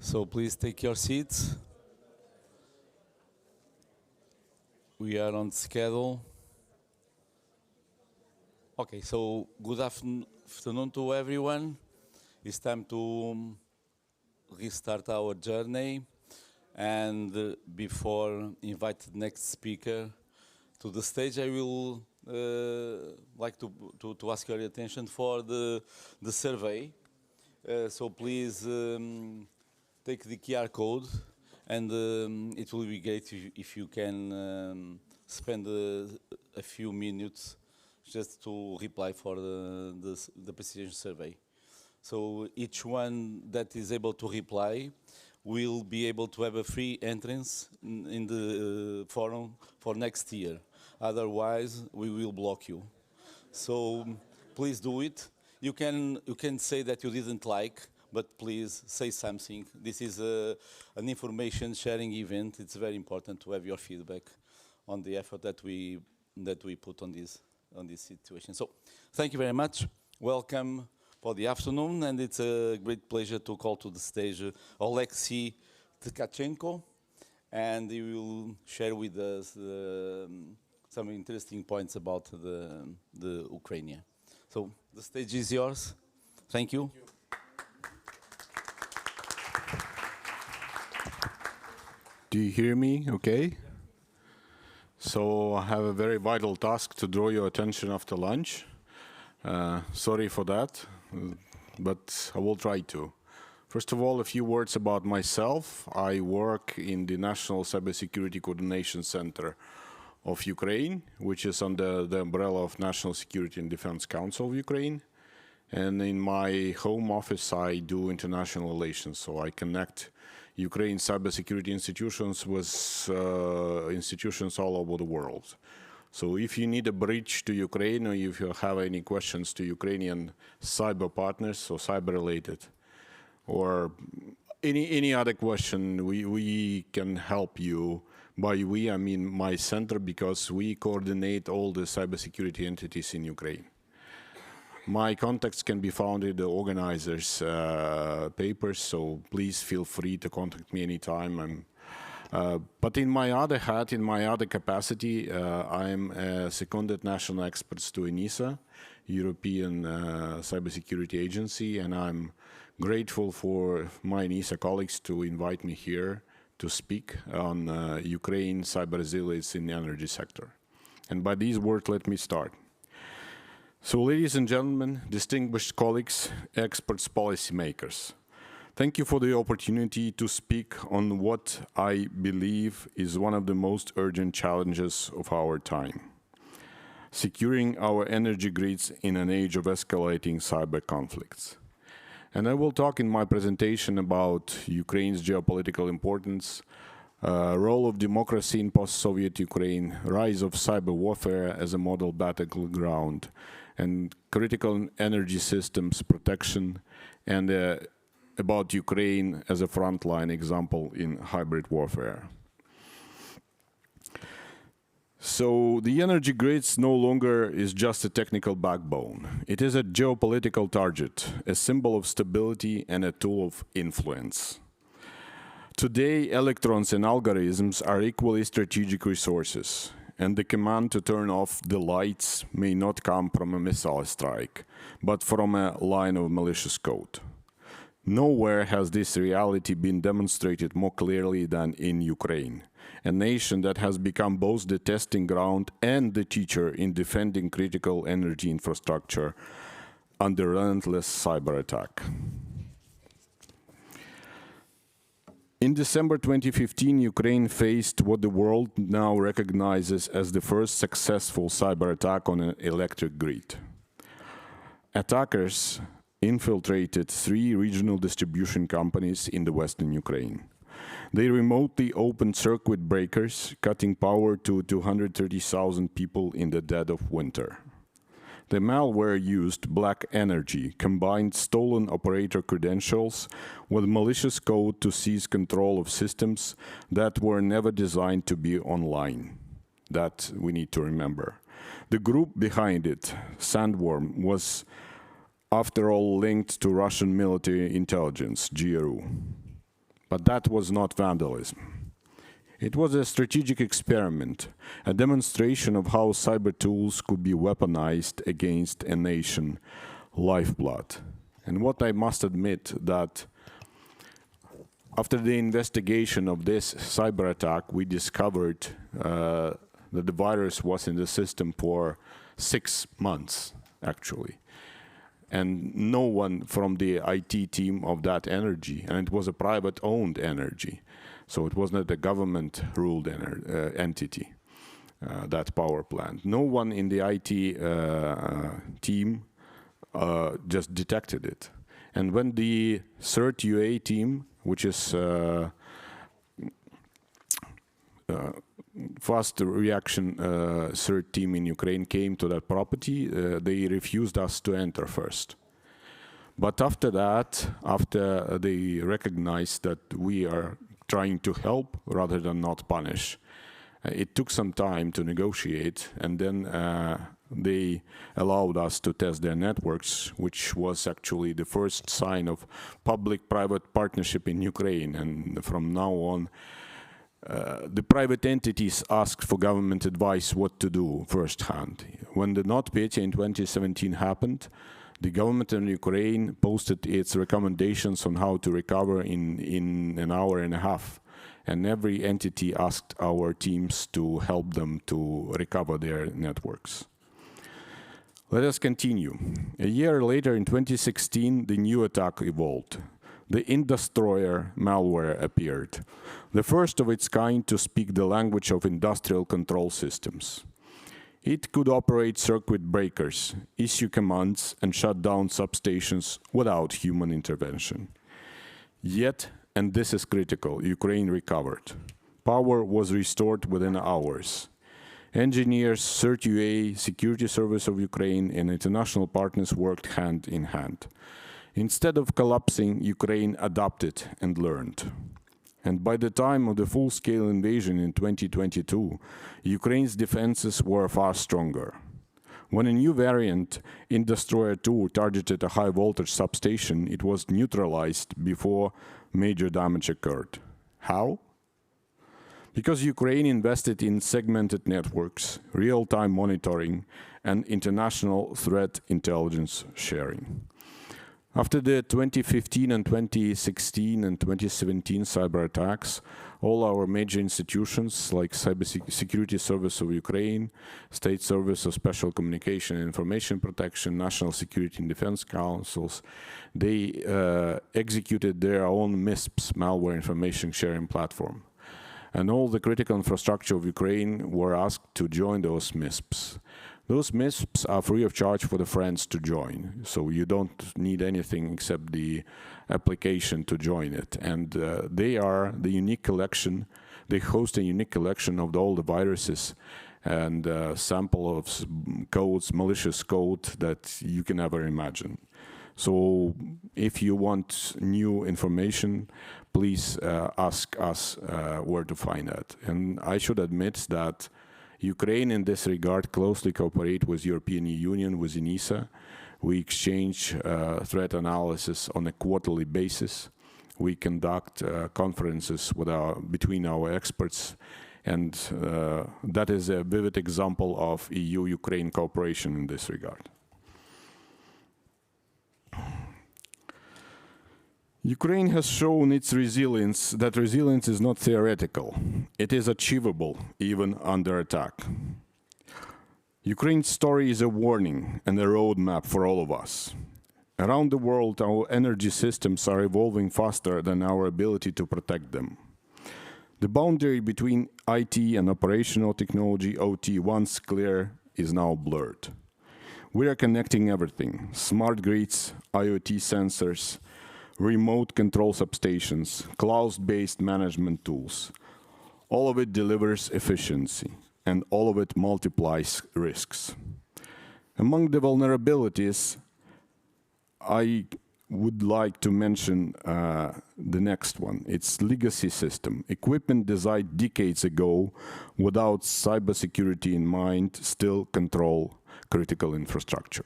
So please take your seats. We are on schedule. Okay, so good afternoon to everyone. It's time to restart our journey. And before invite the next speaker to the stage, I will like to ask your attention for the survey. So please take the QR code, and it will be great if you can spend a few minutes just to reply for the precision survey. So each one that is able to reply will be able to have a free entrance in the forum for next year. Otherwise, we will block you. So please do it. You can say that you didn't like, but please say something. This is an information sharing event. It's very important to have your feedback on the effort that we put on this situation. So thank you very much. Welcome for the afternoon, and it's a great pleasure to call to the stage Oleksiy Tkachenko, and he will share with us some interesting points about the Ukraine. So the stage is yours. Thank you. Do you hear me okay? So I have a very vital task to draw your attention after lunch. Sorry for that, but I will try to. First of all, a few words about myself. I work in the National Cybersecurity Coordination Center of Ukraine, which is under the umbrella of National Security and Defense Council of Ukraine. And in my home office, I do international relations, so I connect Ukraine's cybersecurity institutions with institutions all over the world. So if you need a bridge to Ukraine, or if you have any questions to Ukrainian cyber partners or cyber-related, or any other question, we can help you. By we, I mean my center, because we coordinate all the cybersecurity entities in Ukraine. My contacts can be found in the organizers' papers, so please feel free to contact me anytime. But in my other hat, in my other capacity, I'm a seconded national expert to ENISA, European Cybersecurity Agency, and I'm grateful for my ENISA colleagues to invite me here to speak on Ukraine cyber resilience in the energy sector. And by these words, let me start. So, ladies and gentlemen, distinguished colleagues, experts, policymakers, thank you for the opportunity to speak on what I believe is one of the most urgent challenges of our time: securing our energy grids in an age of escalating cyber conflicts. And I will talk in my presentation about Ukraine's geopolitical importance, role of democracy in post-Soviet Ukraine, rise of cyber warfare as a model battleground, and critical energy systems protection, and about Ukraine as a frontline example in hybrid warfare. So the energy grids no longer is just a technical backbone. It is a geopolitical target, a symbol of stability and a tool of influence. Today, electrons and algorithms are equally strategic resources, and the command to turn off the lights may not come from a missile strike, but from a line of malicious code. Nowhere has this reality been demonstrated more clearly than in Ukraine, a nation that has become both the testing ground and the teacher in defending critical energy infrastructure under relentless cyber attack. In December 2015, Ukraine faced what the world now recognizes as the first successful cyber attack on an electric grid. Attackers infiltrated 3 regional distribution companies in the western Ukraine. They remotely opened circuit breakers, cutting power to 230,000 people in the dead of winter. The malware used black energy, combined stolen operator credentials with malicious code to seize control of systems that were never designed to be online. That we need to remember. The group behind it, Sandworm, was after all linked to Russian military intelligence, GRU. But that was not vandalism. It was a strategic experiment, a demonstration of how cyber tools could be weaponized against a nation lifeblood. And what I must admit that after the investigation of this cyber attack, we discovered that the virus was in the system for 6 months, actually. And no one from the IT team of that energy, and it was a private-owned energy, so it was not a government-ruled entity, that power plant. No one in the IT team just detected it. And when the CERT-UA team, which is fast reaction CERT team in Ukraine, came to that property, they refused us to enter first. But after that, after they recognized that we are trying to help rather than not punish, it took some time to negotiate, and then they allowed us to test their networks, which was actually the first sign of public-private partnership in Ukraine. And from now on, the private entities asked for government advice what to do firsthand. When the NotPetya in 2017 happened, the government in Ukraine posted its recommendations on how to recover in an hour and a half. And every entity asked our teams to help them to recover their networks. Let us continue. A year later, in 2016, the new attack evolved. The InDestroyer malware appeared, the first of its kind to speak the language of industrial control systems. It could operate circuit breakers, issue commands, and shut down substations without human intervention. Yet, and this is critical, Ukraine recovered. Power was restored within hours. Engineers, CERT-UA, Security Service of Ukraine, and international partners worked hand in hand. Instead of collapsing, Ukraine adapted and learned. And by the time of the full-scale invasion in 2022, Ukraine's defenses were far stronger. When a new variant, InDestroyer 2, targeted a high-voltage substation, it was neutralized before major damage occurred. How? Because Ukraine invested in segmented networks, real-time monitoring, and international threat intelligence sharing. After the 2015 and 2016 and 2017 cyber attacks, all our major institutions like Cybersecurity Service of Ukraine, State Service of Special Communication and Information Protection, National Security and Defense Councils, they executed their own MISPs, malware information sharing platform. And all the critical infrastructure of Ukraine were asked to join those MISPs. Those MISPs are free of charge for the friends to join, so you don't need anything except the application to join it. And they are the unique collection, they host a unique collection of all the viruses and sample of codes, malicious code that you can ever imagine. So if you want new information, please ask us where to find that. And I should admit that Ukraine in this regard closely cooperate with European Union, with ENISA. We exchange threat analysis on a quarterly basis. We conduct conferences with between our experts, and that is a vivid example of EU-Ukraine cooperation in this regard. Ukraine has shown its resilience, that resilience is not theoretical. It is achievable, even under attack. Ukraine's story is a warning and a roadmap for all of us. Around the world, our energy systems are evolving faster than our ability to protect them. The boundary between IT and operational technology, OT, once clear, is now blurred. We are connecting everything: smart grids, IoT sensors, remote control substations, cloud-based management tools. All of it delivers efficiency, and all of it multiplies risks. Among the vulnerabilities, I would like to mention the next one. It's legacy system. Equipment designed decades ago without cybersecurity in mind still control critical infrastructure.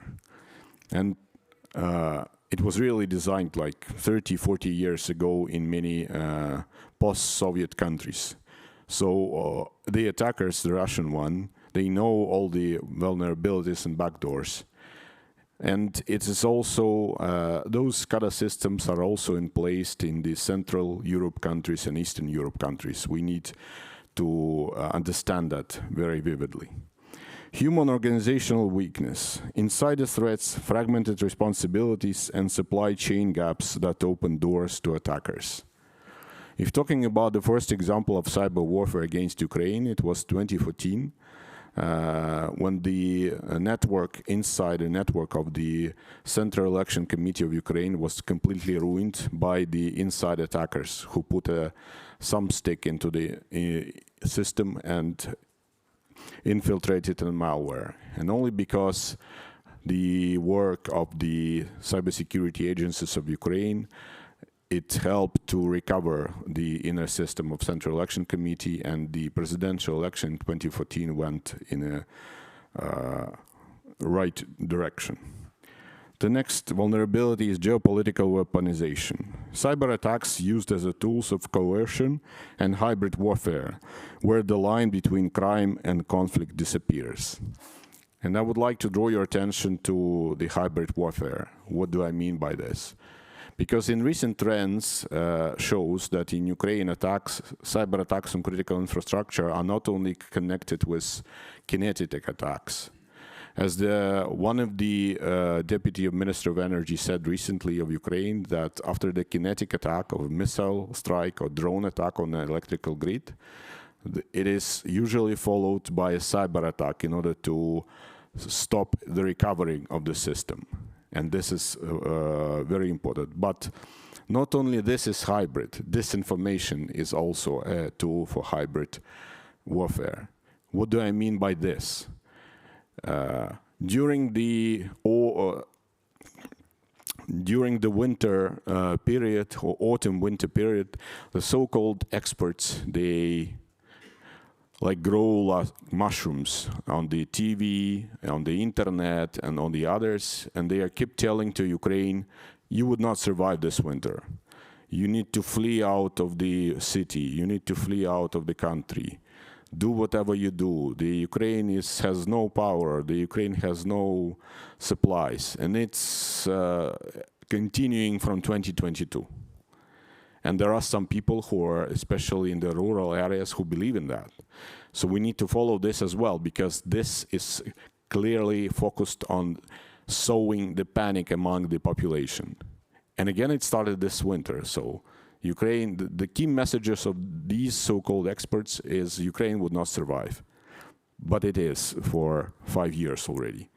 And it was really designed like 30, 40 years ago in many post-Soviet countries. So the attackers, the Russian one, they know all the vulnerabilities and backdoors. And it is also, those SCADA systems are also in place in the Central Europe countries and Eastern Europe countries. We need to understand that very vividly. Human organizational weakness, insider threats, fragmented responsibilities, and supply chain gaps that open doors to attackers. If talking about the first example of cyber warfare against Ukraine, it was 2014, when the network inside the network of the Central Election Committee of Ukraine was completely ruined by the inside attackers who put some stick into the system and infiltrated in malware. And only because the work of the cybersecurity agencies of Ukraine, it helped to recover the inner system of Central Election Committee, and the presidential election in 2014 went in a right direction. The next vulnerability is geopolitical weaponization. Cyber attacks used as a tools of coercion and hybrid warfare, where the line between crime and conflict disappears. And I would like to draw your attention to the hybrid warfare. What do I mean by this? Because in recent trends shows that in Ukraine attacks, cyber attacks on critical infrastructure are not only connected with kinetic attacks. As one of the Deputy Minister of Energy said recently of Ukraine, that after the kinetic attack of a missile strike or drone attack on the electrical grid, it is usually followed by a cyber attack in order to stop the recovery of the system. And this is very important. But not only this is hybrid, disinformation is also a tool for hybrid warfare. What do I mean by this? During the winter period, or autumn-winter period, the so-called experts, they like grow mushrooms on the TV, on the internet, and on the others, and they keep telling to Ukraine, you would not survive this winter. You need to flee out of the city. You need to flee out of the country. Do whatever you do. The Ukraine has no power. The Ukraine has no supplies. And it's continuing from 2022. And there are some people who are, especially in the rural areas, who believe in that. So we need to follow this as well, because this is clearly focused on sowing the panic among the population. And again, it started this winter. So Ukraine, the key messages of these so-called experts is Ukraine would not survive. But it is for 5 years already.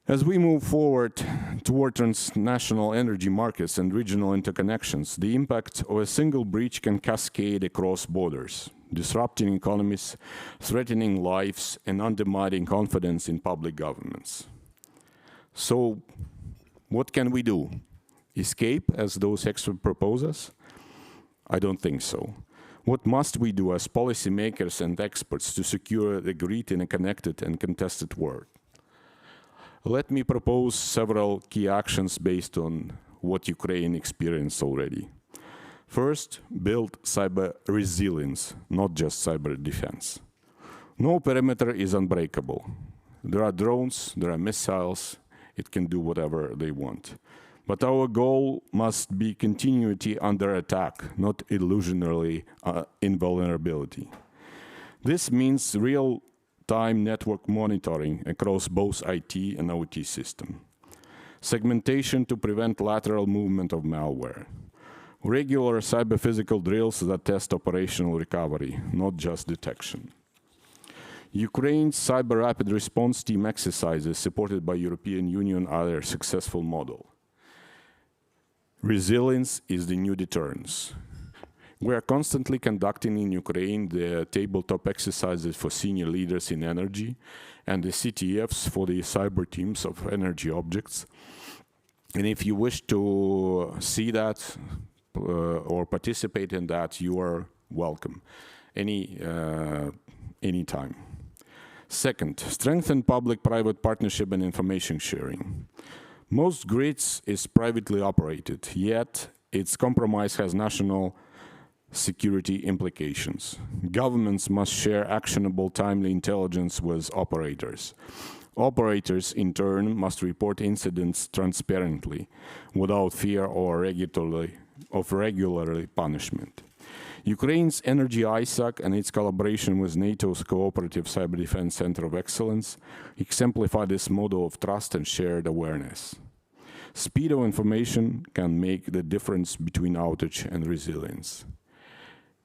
As we move forward toward transnational energy markets and regional interconnections, the impact of a single breach can cascade across borders, disrupting economies, threatening lives, and undermining confidence in public governments. So, what can we do? Escape, as those experts propose us? I don't think so. What must we do as policymakers and experts to secure the grid in a connected and contested world? Let me propose several key actions based on what Ukraine experienced already. First, build cyber resilience, not just cyber defense. No perimeter is unbreakable. There are drones, there are missiles, it can do whatever they want. But our goal must be continuity under attack, not illusionary invulnerability. This means real-time network monitoring across both IT and OT systems. Segmentation to prevent lateral movement of malware. Regular cyber-physical drills that test operational recovery, not just detection. Ukraine's cyber rapid response team exercises supported by European Union are a successful model. Resilience is the new deterrence. We are constantly conducting in Ukraine the tabletop exercises for senior leaders in energy and the CTFs for the cyber teams of energy objects. And if you wish to see that or participate in that, you are welcome anytime. Second, strengthen public-private partnership and information sharing. Most grids is privately operated, yet its compromise has national security implications. Governments must share actionable, timely intelligence with operators. Operators, in turn, must report incidents transparently, without fear or regular punishment. Ukraine's ENISA and its collaboration with NATO's Cooperative Cyber Defense Center of Excellence exemplify this model of trust and shared awareness. Speed of information can make the difference between outage and resilience.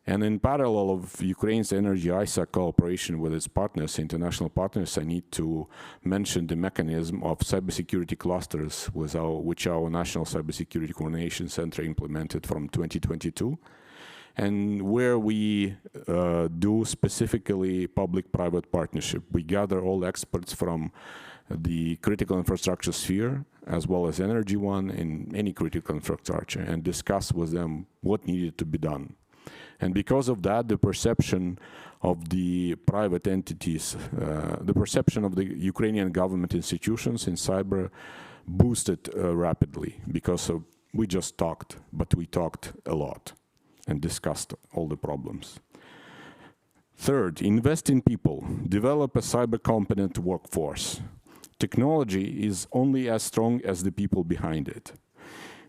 And in parallel of Ukraine's ENISA cooperation with its partners, international partners, I need to mention the mechanism of cybersecurity clusters which our National Cybersecurity Coordination Center implemented from 2022, and where we do specifically public-private partnership. We gather all experts from the critical infrastructure sphere, as well as energy one, in any critical infrastructure, and discuss with them what needed to be done. And because of that, the perception of the private entities, the perception of the Ukrainian government institutions in cyber boosted rapidly, because we just talked, but we talked a lot and discussed all the problems. Third, invest in people. Develop a cyber-competent workforce. Technology is only as strong as the people behind it.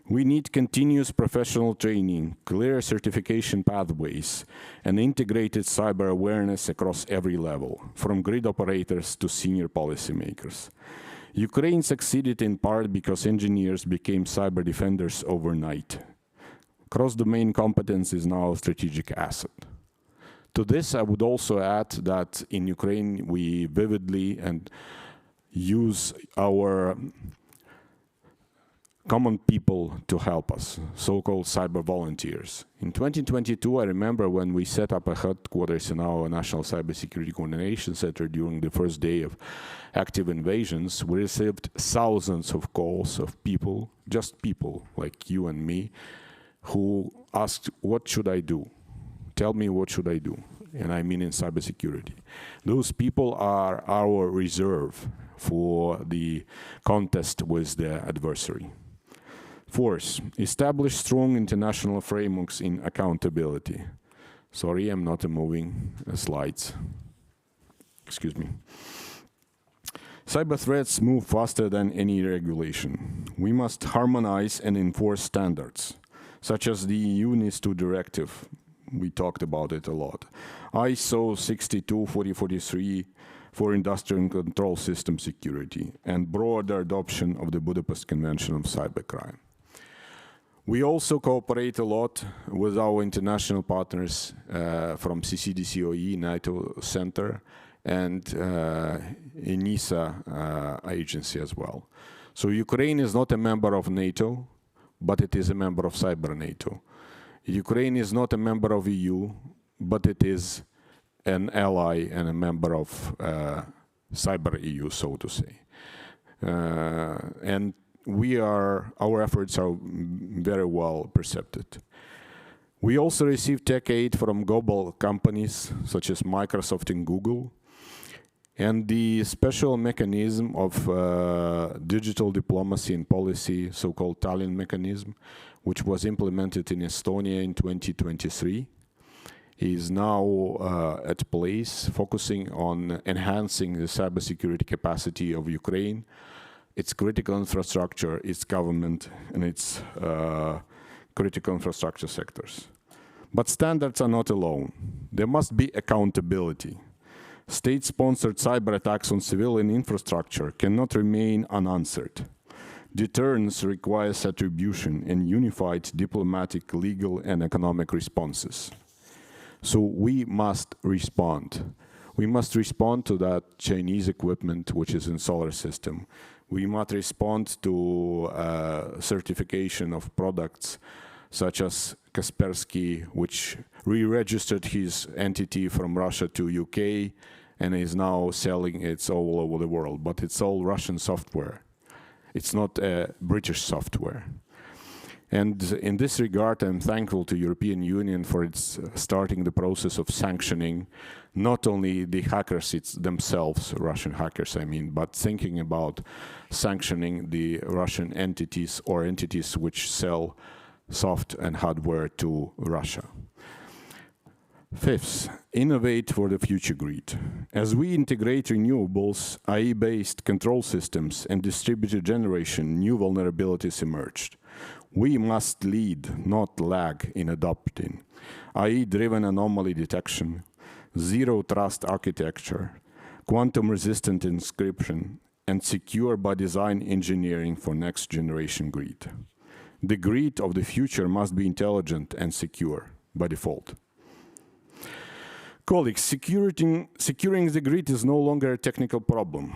We need continuous professional training, clear certification pathways, and integrated cyber awareness across every level, from grid operators to senior policymakers. Ukraine succeeded in part because engineers became cyber defenders overnight. Cross-domain competence is now a strategic asset. To this, I would also add that in Ukraine, we vividly and use our common people to help us, so-called cyber volunteers. In 2022, I remember when we set up a headquarters in our National Cybersecurity Coordination Center during the first day of active invasions, we received thousands of calls of people, just people like you and me, who asked, what should I do? Tell me what should I do? And I mean in cybersecurity. Those people are our reserve for the contest with the adversary. Fourth, establish strong international frameworks in accountability. Sorry, I'm not moving slides. Excuse me. Cyber threats move faster than any regulation. We must harmonize and enforce standards, such as the EU NIS2 directive. We talked about it a lot. ISO 62443 for industrial and control system security, and broader adoption of the Budapest Convention of Cybercrime. We also cooperate a lot with our international partners from CCDCOE, NATO Center, and ENISA agency as well. So Ukraine is not a member of NATO, but it is a member of Cyber NATO. Ukraine is not a member of EU, but it is an ally and a member of Cyber EU, so to say. And our efforts are very well perceived. We also receive tech aid from global companies such as Microsoft and Google, and the special mechanism of digital diplomacy and policy, so-called Tallinn mechanism, which was implemented in Estonia in 2023, is now at place, focusing on enhancing the cybersecurity capacity of Ukraine, its critical infrastructure, its government, and its critical infrastructure sectors. But standards are not alone. There must be accountability. State-sponsored cyber attacks on civilian infrastructure cannot remain unanswered. Deterrence requires attribution and unified diplomatic, legal, and economic responses. So we must respond. We must respond to that Chinese equipment which is in solar system. We must respond to certification of products such as Kaspersky, which re-registered his entity from Russia to UK and is now selling it all over the world. But it's all Russian software. It's not British software. And in this regard, I'm thankful to European Union for its starting the process of sanctioning not only the hackers themselves, Russian hackers, I mean, but thinking about sanctioning the Russian entities or entities which sell soft and hardware to Russia. Fifth, innovate for the future grid. As we integrate renewables, IE-based control systems, and distributed generation, new vulnerabilities emerged. We must lead, not lag, in adopting IE-driven anomaly detection, zero-trust architecture, quantum-resistant encryption, and secure-by-design engineering for next-generation grid. The grid of the future must be intelligent and secure by default. Colleagues, securing the grid is no longer a technical problem.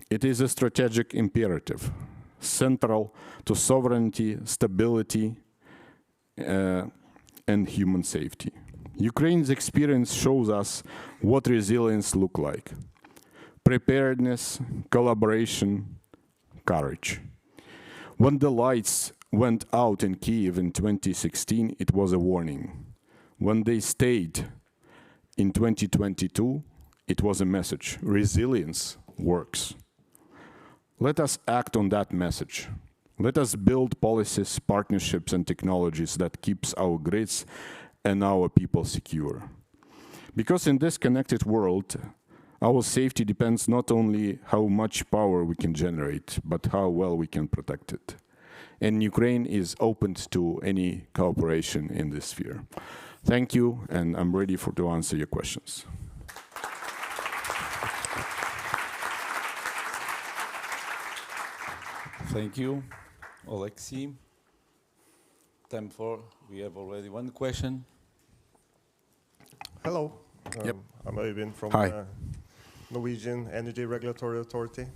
It is a strategic imperative, central to sovereignty, stability, and human safety. Ukraine's experience shows us what resilience looks like. Preparedness, collaboration, courage. When the lights went out in Kyiv in 2016, it was a warning. When they stayed in 2022, it was a message. Resilience works. Let us act on that message. Let us build policies, partnerships, and technologies that keeps our grids and our people secure. Because in this connected world, our safety depends not only how much power we can generate, but how well we can protect it. And Ukraine is open to any cooperation in this sphere. Thank you, and I'm ready to answer your questions. Thank you, Alexei. We have already one question. Hello. Yep. I'm Øyvind from Norwegian Energy Regulatory Authority.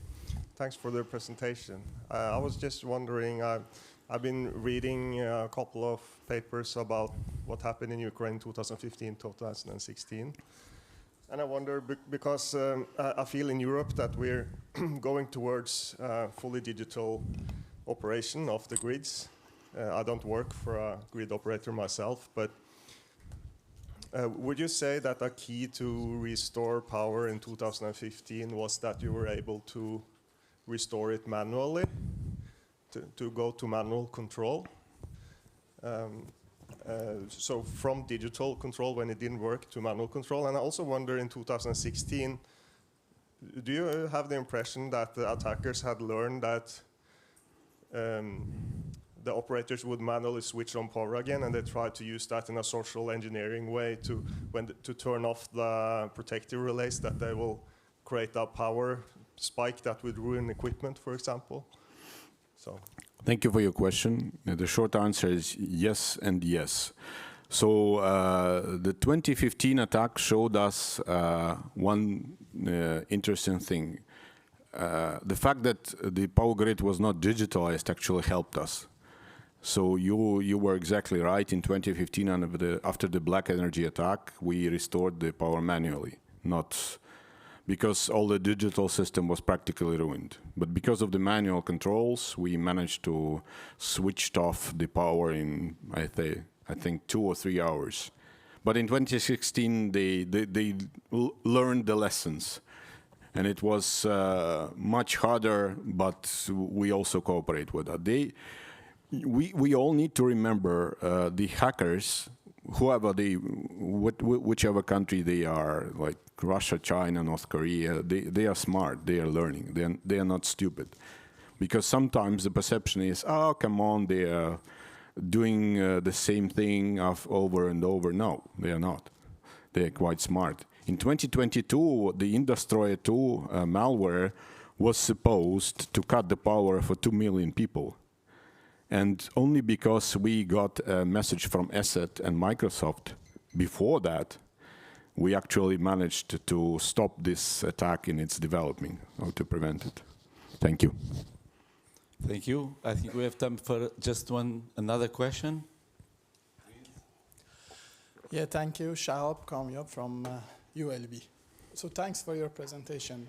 Thanks for the presentation. I was just wondering, I've been reading a couple of papers about what happened in Ukraine 2015, 2016. And I wonder, because I feel in Europe that we're going towards fully digital operation of the grids. I don't work for a grid operator myself, but would you say that a key to restore power in 2015 was that you were able to restore it manually, to go to manual control? So from digital control when it didn't work to manual control. And I also wonder in 2016, do you have the impression that the attackers had learned that the operators would manually switch on power again, and they tried to use that in a social engineering way to turn off the protective relays, that they will create a power spike that would ruin equipment, for example? So. Thank you for your question. The short answer is yes and yes. So the 2015 attack showed us one interesting thing. The fact that the power grid was not digitalized actually helped us. So you were exactly right. In 2015, after the Black Energy attack, we restored the power manually, not because all the digital system was practically ruined. But because of the manual controls, we managed to switch off the power in, I think 2 or 3 hours. But in 2016, they learned the lessons. And it was much harder, but we also cooperate with that. We all need to remember the hackers, whichever country they are, like Russia, China, North Korea, they are smart, they are learning, they are not stupid. Because sometimes the perception is, oh, come on, they are doing the same thing over and over. No, they are not. They are quite smart. In 2022, the Indestroyer 2 malware was supposed to cut the power for 2 million people. And only because we got a message from ESET and Microsoft before that, we actually managed to stop this attack in its developing, or to prevent it. Thank you. Thank you. I think we have time for just another question. Yeah, thank you. Shahab Kamyab from ULB. So thanks for your presentation.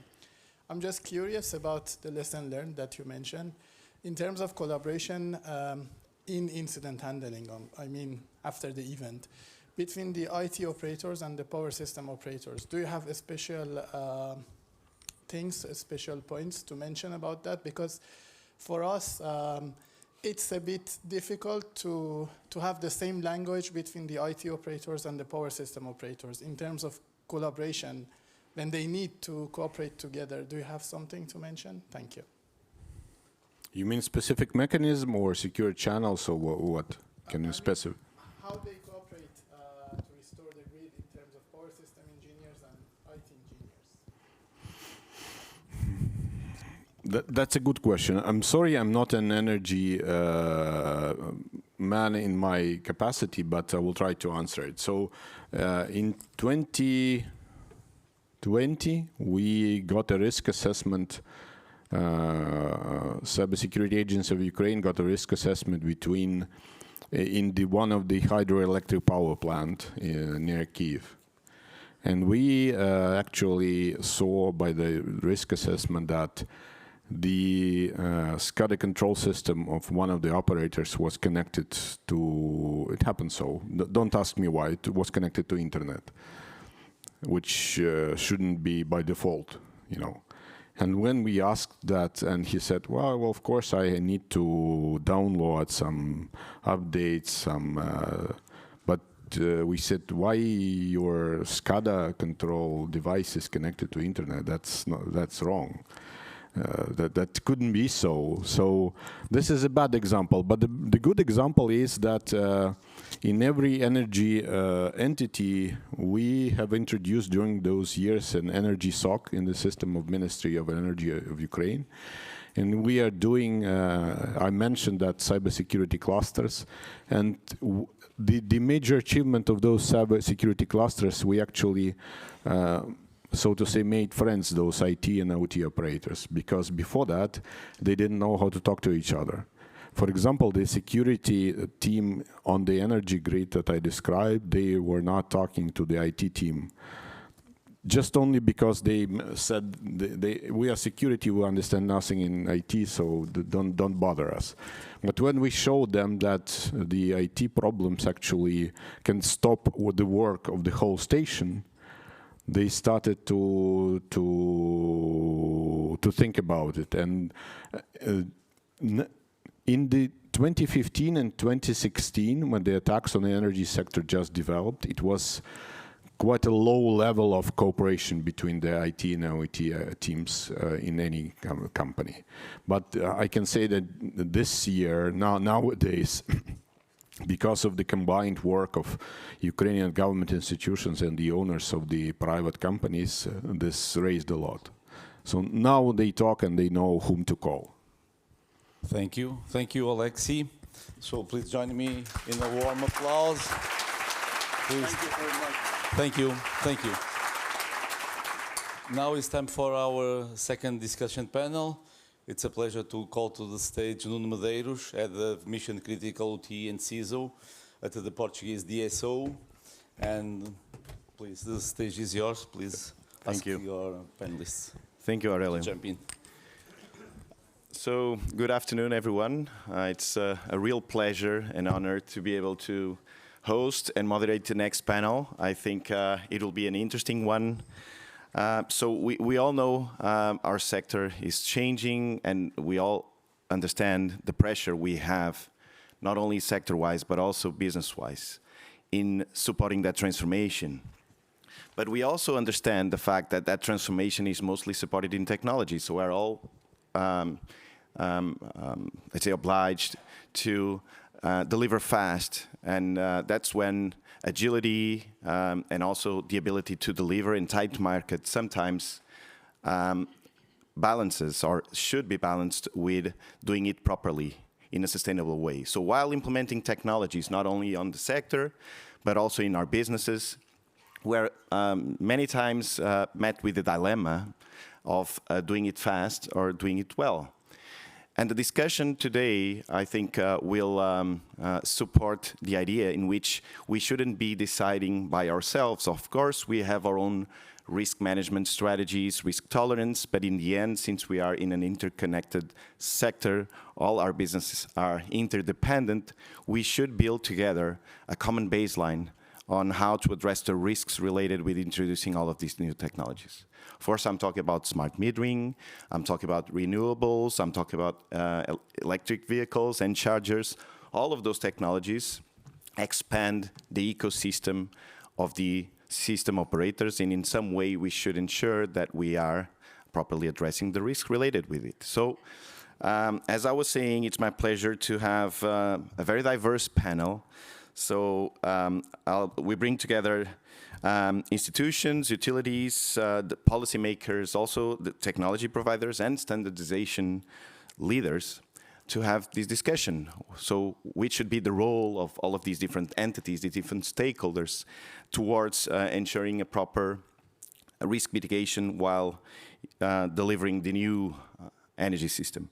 I'm just curious about the lesson learned that you mentioned. In terms of collaboration, in incident handling, I mean after the event, between the IT operators and the power system operators? Do you have a special things, special points to mention about that? Because for us, it's a bit difficult to have the same language between the IT operators and the power system operators in terms of collaboration when they need to cooperate together. Do you have something to mention? Thank you. You mean specific mechanism or secure channels, or what? Can you specify? How they cooperate to restore the grid in terms of power system engineers and IT engineers? That's a good question. I'm sorry I'm not an energy man in my capacity, but I will try to answer it. So in 2020, we got a risk assessment. Cybersecurity Agency of Ukraine got a risk assessment between in one of the hydroelectric power plant near Kiev. And we actually saw by the risk assessment that the SCADA control system of one of the operators was connected to, it happened so, don't ask me why, it was connected to internet, which shouldn't be by default, you know. And when we asked that, and he said, well, of course I need to download some updates, but we said, why your SCADA control device is connected to internet? That's wrong. That couldn't be so. So this is a bad example. But the good example is that in every energy entity, we have introduced during those years an energy SOC in the system of Ministry of Energy of Ukraine. And we are doing, I mentioned that cybersecurity clusters. And the major achievement of those cybersecurity clusters, we actually so to say, made friends, those IT and OT operators, because before that, they didn't know how to talk to each other. For example, the security team on the energy grid that I described, they were not talking to the IT team, just only because they said, we are security, we understand nothing in IT, so don't bother us. But when we showed them that the IT problems actually can stop with the work of the whole station, they started to think about it. And in the 2015 and 2016, when the attacks on the energy sector just developed, it was quite a low level of cooperation between the IT and OT teams in any company. But I can say that this year, nowadays, because of the combined work of Ukrainian government institutions and the owners of the private companies, this raised a lot. So now they talk and they know whom to call. Thank you. Thank you, Alexei. So please join me in a warm applause. Please. Thank you very much. Thank you. Thank you. Now it's time for our second discussion panel. It's a pleasure to call to the stage Nuno Medeiros, Head of Mission Critical OT and CISO at the Portuguese E.DSO. And please, the stage is yours. Please ask your panelists. Thank you, Aurelio. Jump in. So, good afternoon, everyone. It's a real pleasure and honor to be able to host and moderate the next panel. I think it will be an interesting one. So we all know our sector is changing, and we all understand the pressure we have, not only sector-wise, but also business-wise, in supporting that transformation. But we also understand the fact that that transformation is mostly supported in technology. So we're all, let's say, obliged to deliver fast, and that's when agility and also the ability to deliver in tight market sometimes balances or should be balanced with doing it properly in a sustainable way. So while implementing technologies, not only on the sector, but also in our businesses, we're many times met with the dilemma of doing it fast or doing it well. And the discussion today, I think, will support the idea in which we shouldn't be deciding by ourselves. Of course, we have our own risk management strategies, risk tolerance, but in the end, since we are in an interconnected sector, all our businesses are interdependent, we should build together a common baseline on how to address the risks related with introducing all of these new technologies. First, I'm talking about smart metering, I'm talking about renewables, I'm talking about electric vehicles and chargers. All of those technologies expand the ecosystem of the system operators, and in some way we should ensure that we are properly addressing the risk related with it. So, as I was saying, it's my pleasure to have a very diverse panel. So we bring together institutions, utilities, the policymakers, also the technology providers and standardization leaders to have this discussion. So which should be the role of all of these different entities, the different stakeholders towards ensuring a proper risk mitigation while delivering the new energy system.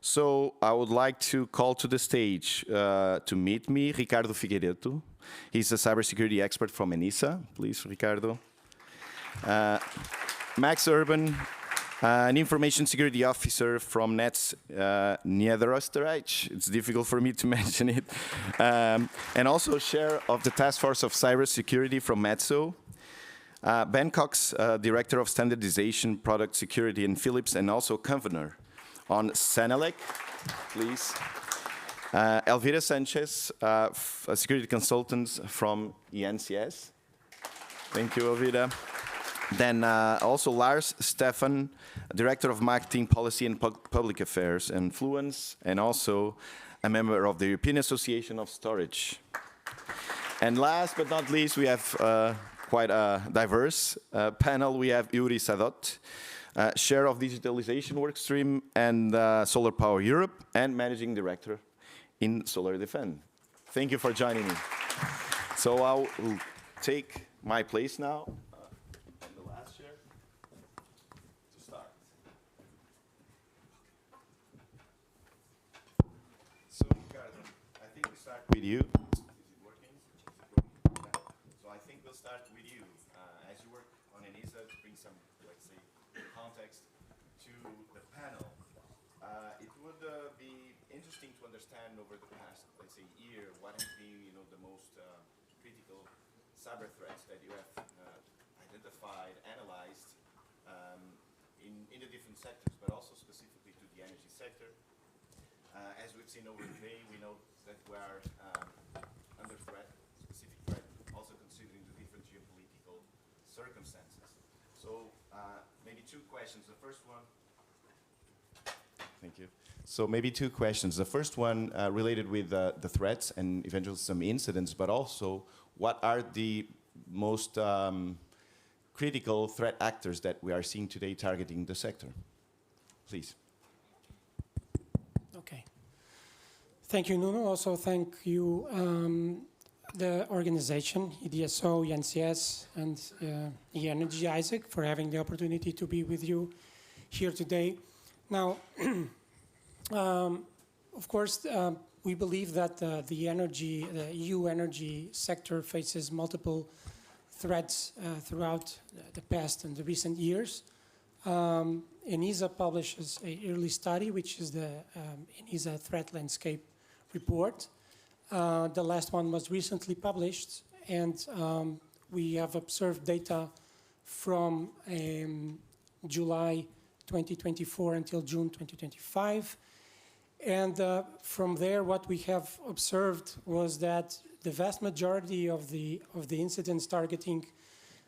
So I would like to call to the stage to meet me, Ricardo Figueiredo. He's a cybersecurity expert from ENISA. Please, Ricardo. Max Urban, an information security officer from Nets Niederösterreich. It's difficult for me to mention it. And also chair of the task force of cybersecurity from E.DSO. Ben Cox, director of standardization, product security in Philips, and also governor on Senelec, please. Elvira Sanchez, a security consultant from ENCS. Thank you, Elvira. Then also Lars Stefan, Director of Marketing Policy and Public Affairs and Fluence, and also a member of the European Association of Storage. And last but not least, we have quite a diverse panel. We have Yuri Sadot, Chair of Digitalization Workstream and Solar Power Europe, and Managing Director in Solar Defense. Thank you for joining me. So I'll take my place now. With you. Is it working? So I think we'll start with you. As you work on ENISA to bring some, let's say, context to the panel, it would be interesting to understand over the past, let's say, year, what has been, the most critical cyber threats that you have identified, analyzed in the different sectors, but also specifically to the energy sector. As we've seen over the day, we know that we are under threat, specific threat, also considering the different geopolitical circumstances. So maybe two questions. The first one. Thank you. So maybe two questions. The first one related with the threats and eventually some incidents, but also what are the most critical threat actors that we are seeing today targeting the sector? Please. Okay. Thank you, Nuno. Also, thank you, the organization, E.DSO, ENCS, and EE-ISAC for having the opportunity to be with you here today. Now, of course, we believe that the EU energy sector faces multiple threats throughout the past and the recent years. ENISA publishes a yearly study, which is the ENISA Threat Landscape Report. The last one was recently published, and we have observed data from July 2024 until June 2025. And from there, what we have observed was that the vast majority of the incidents targeting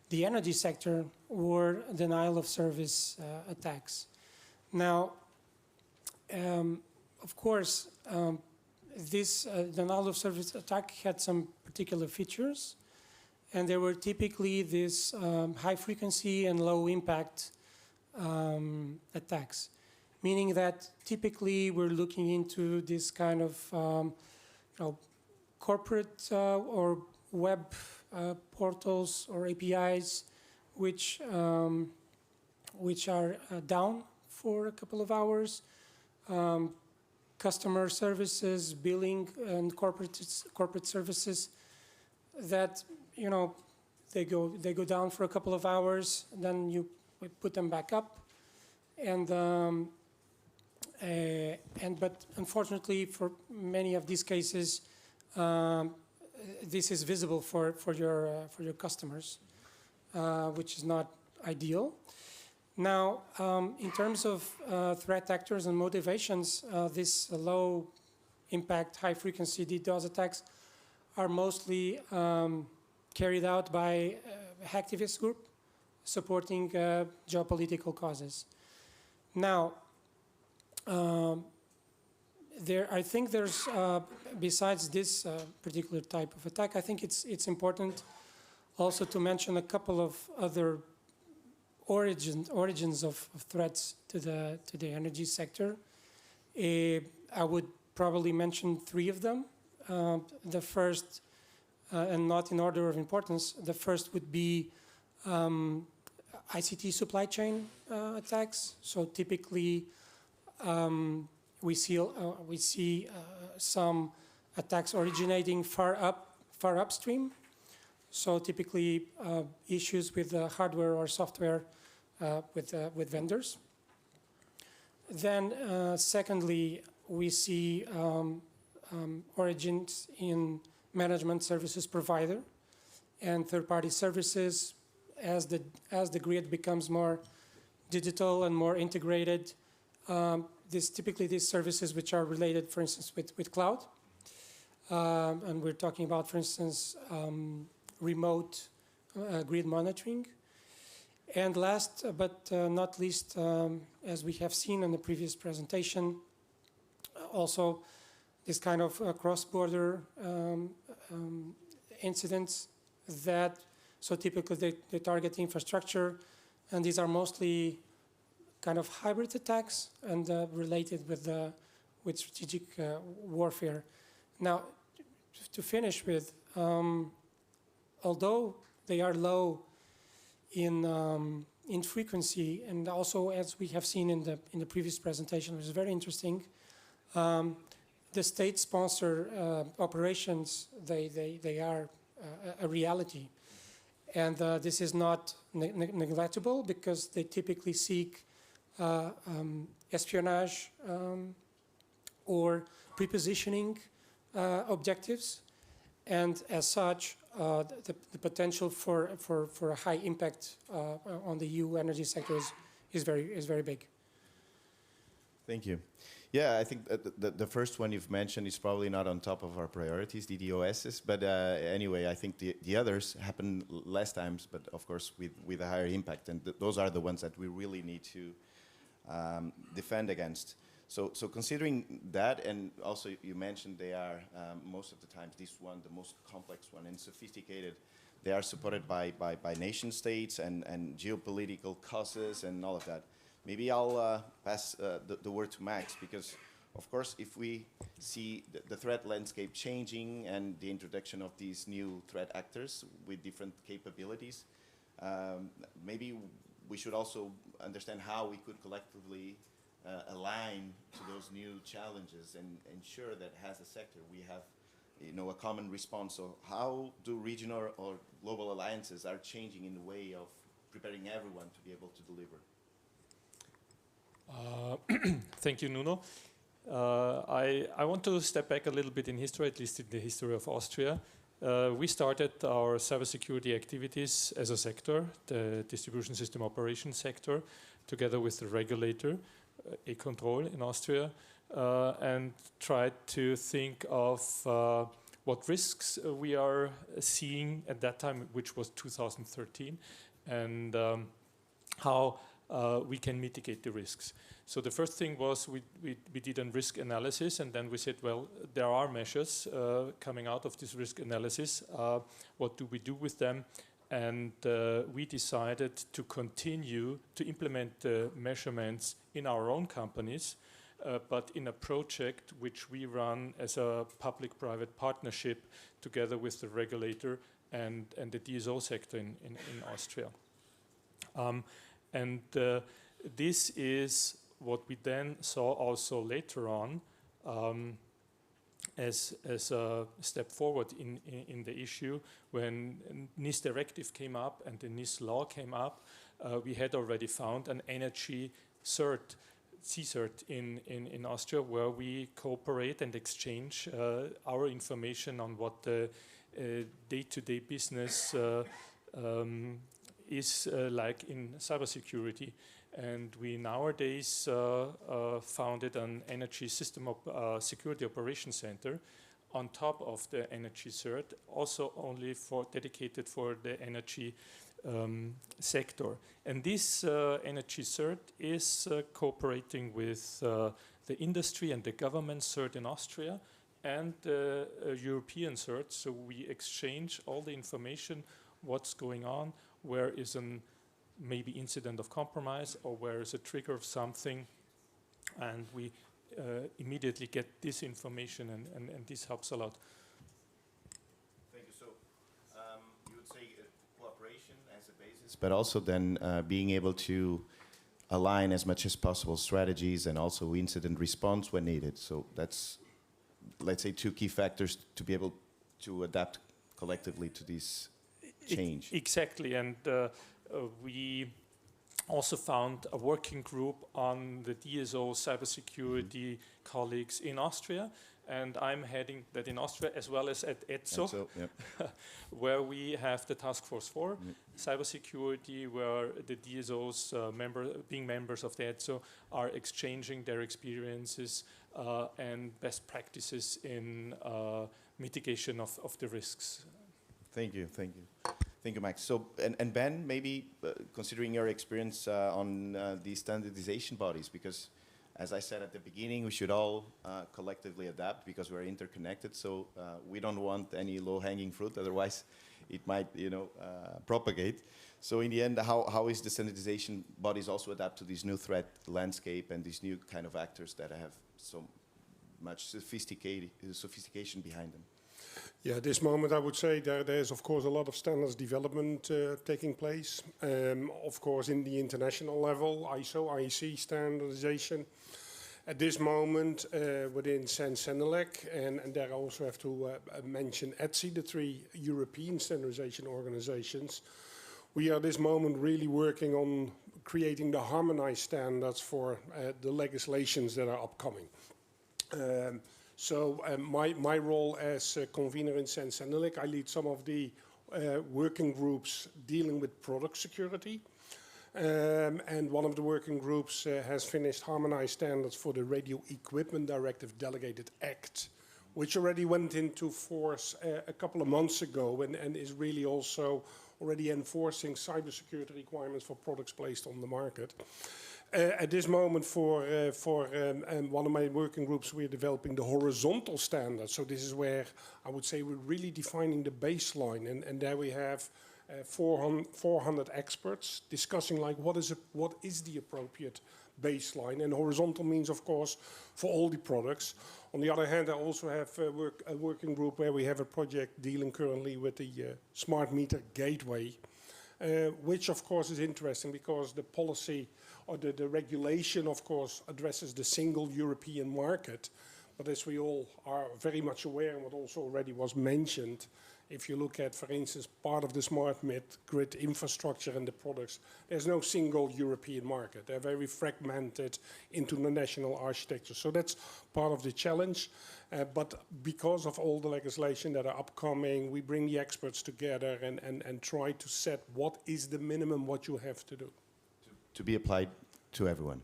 the energy sector were denial of service attacks. Now, of course, this denial of service attack had some particular features, and they were typically this high frequency and low impact attacks, meaning that typically we're looking into this kind of corporate or web portals or APIs which are down for a couple of hours, customer services, billing, and corporate services that they go down for a couple of hours, then you put them back up, but unfortunately for many of these cases, this is visible for your customers, which is not ideal. Now, in terms of threat actors and motivations, this low impact, high frequency DDoS attacks are mostly carried out by hacktivist group supporting geopolitical causes. Now, I think there's, besides this particular type of attack, I think it's important also to mention a couple of other origins of threats to the energy sector. I would probably mention 3 of them. The first, and not in order of importance, the first would be ICT supply chain attacks. So typically, we see some attacks originating far upstream. So typically, issues with hardware or software with vendors. Then, secondly, we see origins in management services provider and third-party services. As the grid becomes more digital and more integrated, typically these services which are related, for instance, with cloud, and we're talking about, for instance, remote grid monitoring. And last but not least, as we have seen in the previous presentation, also this kind of cross-border incidents that, so typically they target infrastructure, and these are mostly kind of hybrid attacks and related with strategic warfare. Now, to finish with, although they are low in frequency, and also as we have seen in the previous presentation, which is very interesting, the state-sponsor operations, they are a reality. And this is not neglectable because they typically seek espionage or prepositioning objectives. And as such, the potential for a high impact on the EU energy sector is very big. Thank you. Yeah, I think the first one you've mentioned is probably not on top of our priorities, DDoSs, but anyway, I think the others happen less times, but of course with a higher impact, and those are the ones that we really need to defend against. So considering that, and also you mentioned they are, most of the times, this one, the most complex one and sophisticated, they are supported by nation states and geopolitical causes and all of that. Maybe I'll pass the word to Max, because of course if we see the threat landscape changing and the introduction of these new threat actors with different capabilities, maybe we should also understand how we could collectively align to those new challenges and ensure that as a sector we have a common response. So how do regional or global alliances are changing in the way of preparing everyone to be able to deliver? Thank you, Nuno. I want to step back a little bit in history, at least in the history of Austria. We started our cybersecurity activities as a sector, the distribution system operations sector, together with the regulator, E-Control in Austria, and tried to think of what risks we are seeing at that time, which was 2013, and how we can mitigate the risks. So the first thing was we did a risk analysis, and then we said, well, there are measures coming out of this risk analysis. What do we do with them? And we decided to continue to implement the measurements in our own companies, but in a project which we run as a public-private partnership together with the regulator and the E.DSO sector in Austria. This is what we then saw also later on as a step forward in the issue. When NIS directive came up and the NIS law came up, we had already found an energy cert, CCERT in Austria, where we cooperate and exchange our information on what the day-to-day business is like in cybersecurity. And we nowadays founded an energy system security operations center on top of the energy cert, also only dedicated for the energy sector. And this energy cert is cooperating with the industry and the government cert in Austria and the European cert. So we exchange all the information, what's going on, where is an maybe incident of compromise, or where is a trigger of something, and we immediately get this information, and this helps a lot. Thank you. So you would say cooperation as a basis, but also then being able to align as much as possible strategies and also incident response when needed. So that's, let's say, two key factors to be able to adapt collectively to this change. Exactly, and we also found a working group on the E.DSO cybersecurity colleagues in Austria, and I'm heading that in Austria as well as at E.DSO, yep. where we have the task force for cybersecurity, where the E.DSOs, being members of the E.DSO, are exchanging their experiences and best practices in mitigation of the risks. Thank you, thank you. Thank you, Max. So, and Ben, maybe considering your experience on these standardization bodies, because as I said at the beginning, we should all collectively adapt because we're interconnected. So we don't want any low-hanging fruit, otherwise it might, propagate. So in the end, how is the standardization bodies also adapt to this new threat landscape and these new kind of actors that have so much sophistication behind them? Yeah, at this moment I would say there's of course a lot of standards development taking place. Of course in the international level, ISO, IEC standardization. At this moment within CEN-CENELEC, and there I also have to mention ETSI, the three European standardization organizations. We are at this moment really working on creating the harmonized standards for the legislations that are upcoming. So my role as convener in CEN-CENELEC, I lead some of the working groups dealing with product security. And one of the working groups has finished harmonized standards for the Radio Equipment Directive Delegated Act, which already went into force a couple of months ago and is really also already enforcing cybersecurity requirements for products placed on the market. At this moment, for one of my working groups, we're developing the horizontal standards. So this is where I would say we're really defining the baseline, and there we have 400 experts discussing like what is the appropriate baseline. And horizontal means, of course, for all the products. On the other hand, I also have a working group where we have a project dealing currently with the smart meter gateway, which of course is interesting because the policy or the regulation, of course, addresses the single European market. But as we all are very much aware, and what also already was mentioned, if you look at, for instance, part of the smart grid infrastructure and the products, there's no single European market. They're very fragmented into the national architecture. So that's part of the challenge. But because of all the legislation that are upcoming, we bring the experts together and try to set what is the minimum what you have to do. To be applied to everyone.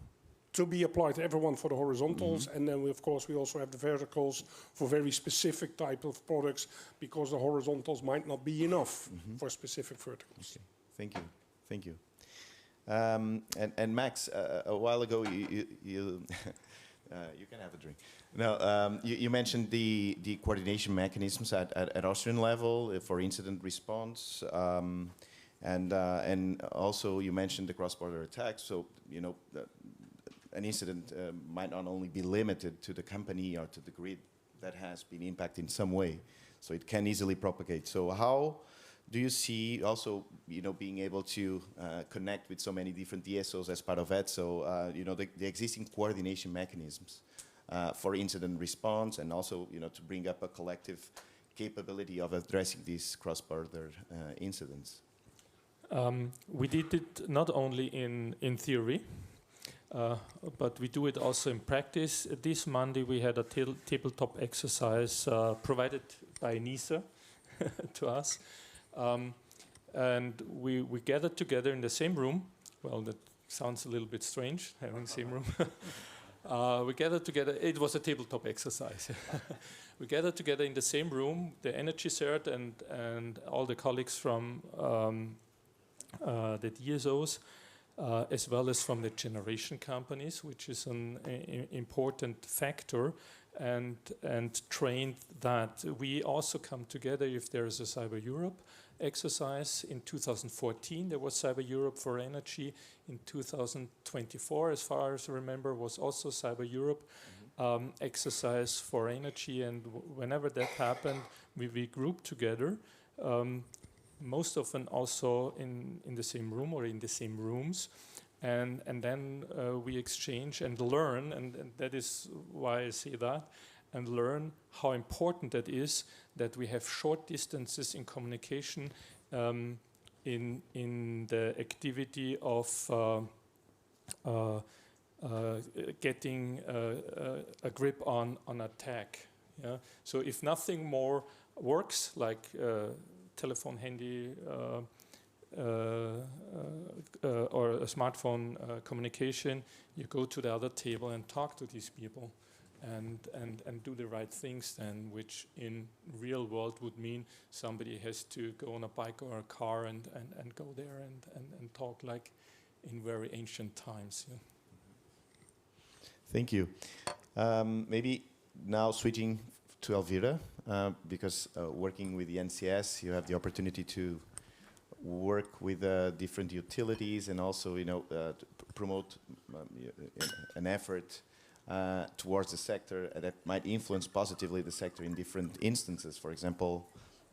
To be applied to everyone for the horizontals, and then we also have the verticals for very specific type of products, because the horizontals might not be enough for specific verticals. Okay. Thank you. And Max, a while ago you you can have a drink. No, you mentioned the coordination mechanisms at Austrian level for incident response. And also you mentioned the cross-border attacks. So an incident might not only be limited to the company or to the grid that has been impacted in some way, so it can easily propagate. So how do you see also being able to connect with so many different E.DSOs as part of ETSO? The existing coordination mechanisms for incident response, and also to bring up a collective capability of addressing these cross-border incidents? We did it not only in theory, but we do it also in practice. This Monday we had a tabletop exercise provided by ENISA to us. And we gathered together in the same room. Well, that sounds a little bit strange, having the same room. We gathered together, it was a tabletop exercise. We gathered together in the same room, the energy cert and all the colleagues from the E.DSOs, as well as from the generation companies, which is an important factor, and trained that we also come together if there is a Cyber Europe exercise. In 2014 there was Cyber Europe for Energy. In 2024, as far as I remember, was also Cyber Europe exercise for energy, and whenever that happened we grouped together, most often also in the same room or in the same rooms, and then we exchange and learn, and that is why I say that, and learn how important that is, that we have short distances in communication in the activity of getting a grip on attack. Yeah? So if nothing more works, like telephone handy or a smartphone communication, you go to the other table and talk to these people and do the right things then, which in real world would mean somebody has to go on a bike or a car and go there and talk like in very ancient times. Yeah. Thank you. Maybe now switching to Elvira, because working with the NCS, you have the opportunity to work with different utilities and also, to promote an effort towards the sector that might influence positively the sector in different instances. For example,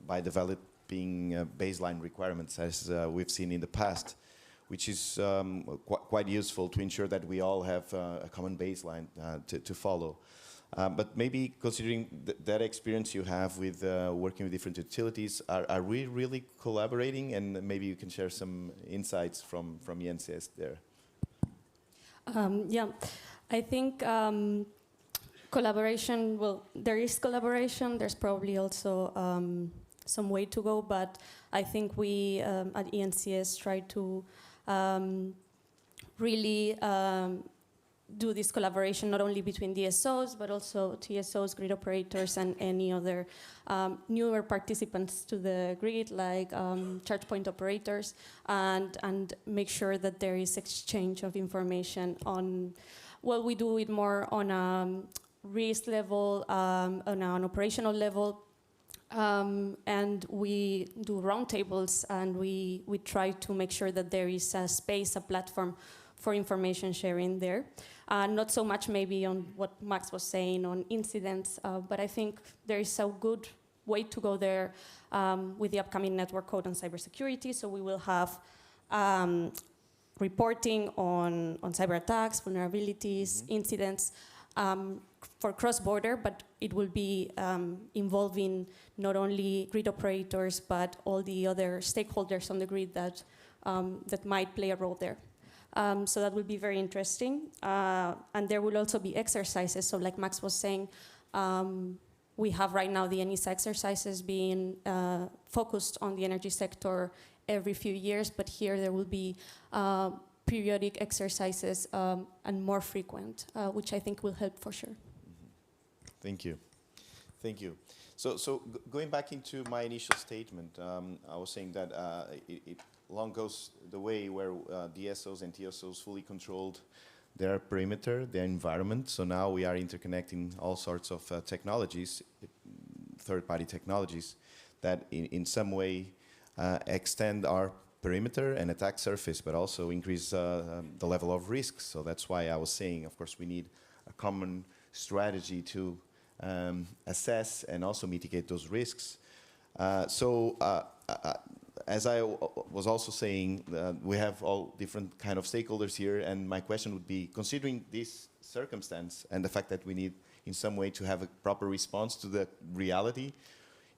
by developing baseline requirements, as we've seen in the past, which is quite useful to ensure that we all have a common baseline to follow. But maybe considering that experience you have with working with different utilities, are we really collaborating? And maybe you can share some insights from ENCS there. Yeah, I think collaboration, well, there is collaboration. There's probably also some way to go, but I think we at ENCS try to really do this collaboration not only between DSOs, but also TSOs, grid operators, and any other newer participants to the grid, like charge point operators, and make sure that there is exchange of information on, well, we do it more on a risk level, on an operational level, and we do roundtables, and we try to make sure that there is a space, a platform for information sharing there. Not so much maybe on what Max was saying on incidents, but I think there is a good way to go there with the upcoming network code on cybersecurity. So we will have reporting on cyber attacks, vulnerabilities, incidents for cross-border, but it will be involving not only grid operators, but all the other stakeholders on the grid that might play a role there. So that will be very interesting. And there will also be exercises. So like Max was saying, we have right now the ENISA exercises being focused on the energy sector every few years, but here there will be periodic exercises and more frequent, which I think will help for sure. Thank you. Thank you. So going back into my initial statement, I was saying that it long goes the way where DSOs and TSOs fully controlled their perimeter, their environment. So now we are interconnecting all sorts of technologies, third-party technologies, that in some way extend our perimeter and attack surface, but also increase the level of risk. So that's why I was saying, of course, we need a common strategy to assess and also mitigate those risks. as I was also saying, we have all different kind of stakeholders here, and my question would be, considering this circumstance and the fact that we need in some way to have a proper response to the reality,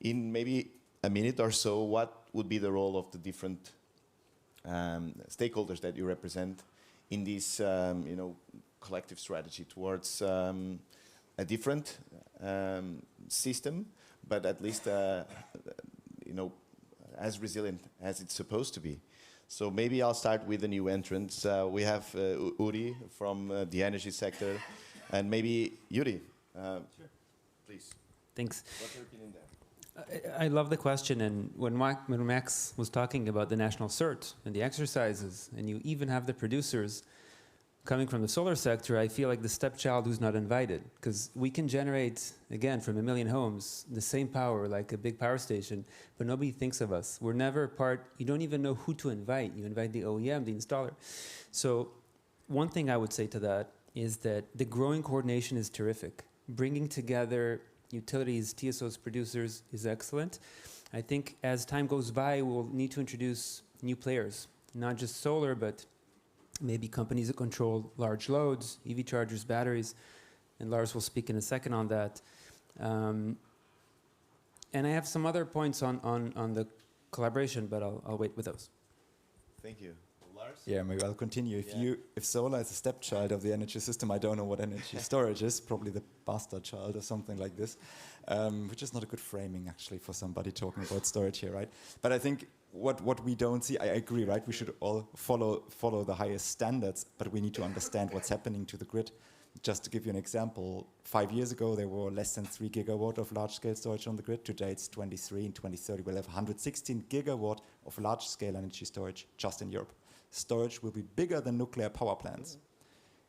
in maybe a minute or so, what would be the role of the different stakeholders that you represent in this collective strategy towards a different system, but at least as resilient as it's supposed to be. So maybe I'll start with the new entrants. We have Uri from the energy sector, and maybe Yuri, Sure. please. Thanks. What's your opinion there? I love the question, and when Max was talking about the national CERT and the exercises, and you even have the producers coming from the solar sector, I feel like the stepchild who's not invited, because we can generate, again, from 1 million homes, the same power like a big power station, but nobody thinks of us. We're never part, you don't even know who to invite. You invite the OEM, the installer. So one thing I would say to that is that the growing coordination is terrific. Bringing together utilities, TSOs, producers is excellent. I think as time goes by, we'll need to introduce new players, not just solar, but maybe companies that control large loads, EV chargers, batteries, and Lars will speak in a second on that. And I have some other points on the collaboration, but I'll wait with those. Thank you. Lars? Yeah, maybe I'll continue. If solar is a stepchild of the energy system, I don't know what energy storage is, probably the bastard child or something like this, which is not a good framing actually for somebody talking about storage here, right? But I think what we don't see, I agree, right? We should all follow the highest standards, but we need to understand what's happening to the grid. Just to give you an example, 5 years ago there were less than 3 gigawatt of large-scale storage on the grid. Today it's 23. In 2030 we'll have 116 gigawatt of large-scale energy storage just in Europe. Storage will be bigger than nuclear power plants.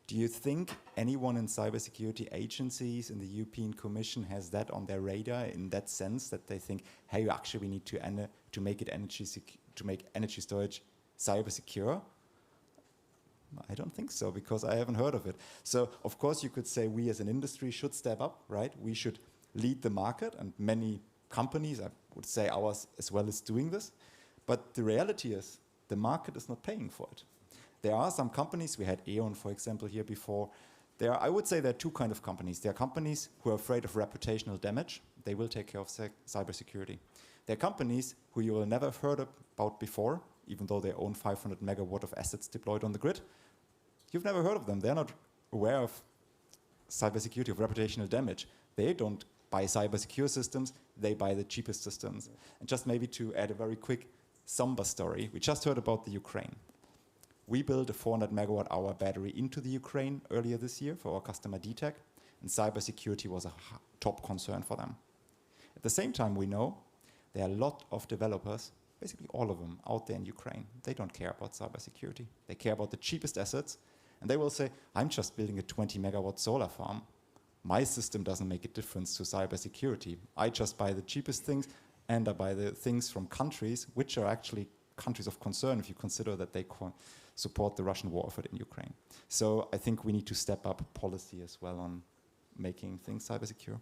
Do you think anyone in cybersecurity agencies in the European Commission has that on their radar in that sense that they think, hey, actually we need to make it energy storage cyber secure? I don't think so, because I haven't heard of it. So of course you could say we as an industry should step up, right? We should lead the market, and many companies, I would say ours as well, is doing this. But the reality is the market is not paying for it. There are some companies, we had E.ON, for example, here before. I would say there are two kinds of companies. There are companies who are afraid of reputational damage. They will take care of cybersecurity. There are companies who you will never have heard about before, even though they own 500 megawatt of assets deployed on the grid. You've never heard of them. They're not aware of cybersecurity, of reputational damage. They don't buy cybersecure systems, they buy the cheapest systems. And just maybe to add a very quick somber story, we just heard about the Ukraine. We built a 400 megawatt hour battery into the Ukraine earlier this year for our customer DTEC, and cybersecurity was a top concern for them. At the same time, we know there are a lot of developers, basically all of them, out there in Ukraine. They don't care about cybersecurity. They care about the cheapest assets, and they will say, I'm just building a 20 megawatt solar farm. My system doesn't make a difference to cybersecurity. I just buy the cheapest things, and I buy the things from countries which are actually countries of concern if you consider that they support the Russian war effort in Ukraine. So I think we need to step up policy as well on making things cyber secure.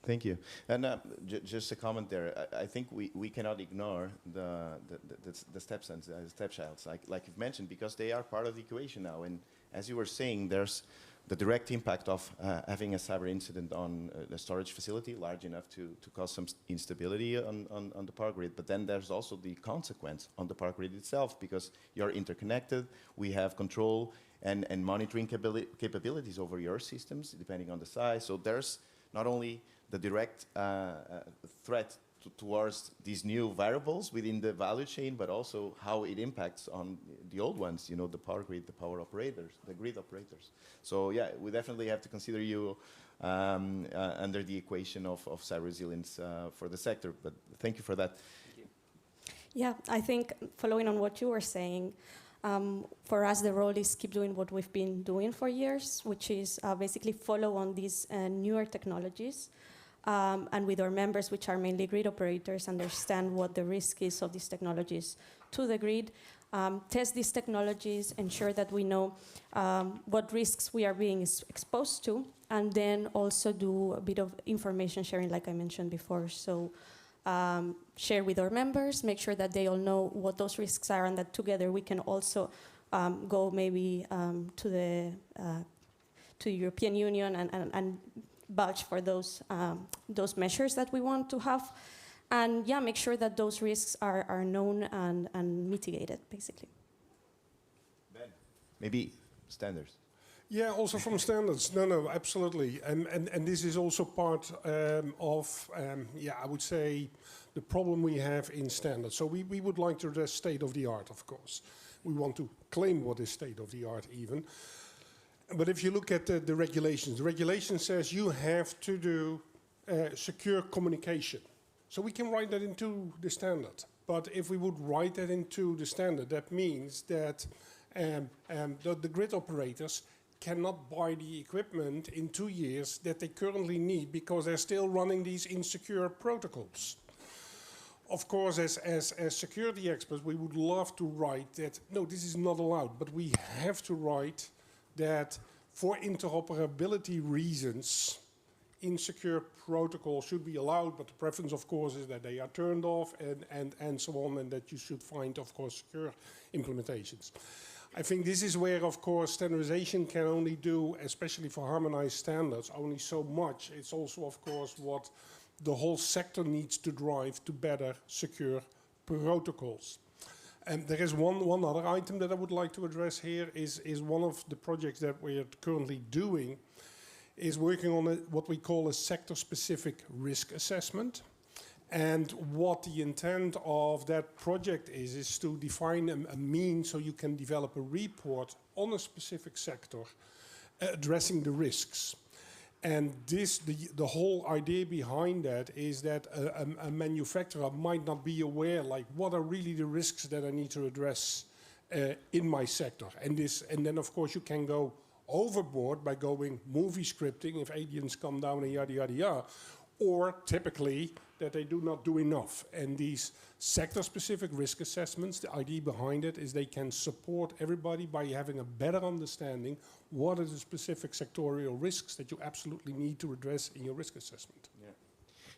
Thank you. And just a comment there. I think we cannot ignore the stepchilds, like you've mentioned, because they are part of the equation now. And as you were saying, there's the direct impact of having a cyber incident on the storage facility large enough to cause some instability on the power grid. But then there's also the consequence on the power grid itself, because you're interconnected. We have control and monitoring capabilities over your systems, depending on the size. So there's not only the direct threat towards these new variables within the value chain, but also how it impacts on the old ones, you know, the power grid, the power operators, the grid operators. So yeah, we definitely have to consider you under the equation of cyber resilience for the sector, but thank you for that. Thank you. Yeah, I think following on what you were saying, for us the role is keep doing what we've been doing for years, which is basically follow on these newer technologies, and with our members, which are mainly grid operators, understand what the risk is of these technologies to the grid, test these technologies, ensure that we know what risks we are being exposed to, and then also do a bit of information sharing, like I mentioned before. So share with our members, make sure that they all know what those risks are, and that together we can also go maybe to the European Union and vouch for those measures that we want to have, and yeah, make sure that those risks are known and mitigated, basically. Ben, maybe standards. Yeah, also from standards. No, absolutely. And this is also part of, I would say, the problem we have in standards. So we would like to address state of the art, of course. We want to claim what is state of the art even. But if you look at the regulations, the regulation says you have to do secure communication. So we can write that into the standard. But if we would write that into the standard, that means that the grid operators cannot buy the equipment in 2 years that they currently need because they're still running these insecure protocols. Of course, as security experts, we would love to write that, no, this is not allowed, but we have to write that for interoperability reasons, insecure protocols should be allowed, but the preference, of course, is that they are turned off and so on, and that you should find, of course, secure implementations. I think this is where, of course, standardization can only do, especially for harmonized standards, only so much. It's also, of course, what the whole sector needs to drive to better secure protocols. And there is one other item that I would like to address here is one of the projects that we're currently doing is working on what we call a sector-specific risk assessment. And what the intent of that project is to define a means so you can develop a report on a specific sector addressing the risks. And the whole idea behind that is that a manufacturer might not be aware, like, what are really the risks that I need to address in my sector. And then, of course, you can go overboard by going movie scripting if aliens come down and yada, yada, yada. Or typically that they do not do enough. And these sector-specific risk assessments, the idea behind it is they can support everybody by having a better understanding what are the specific sectorial risks that you absolutely need to address in your risk assessment. Yeah.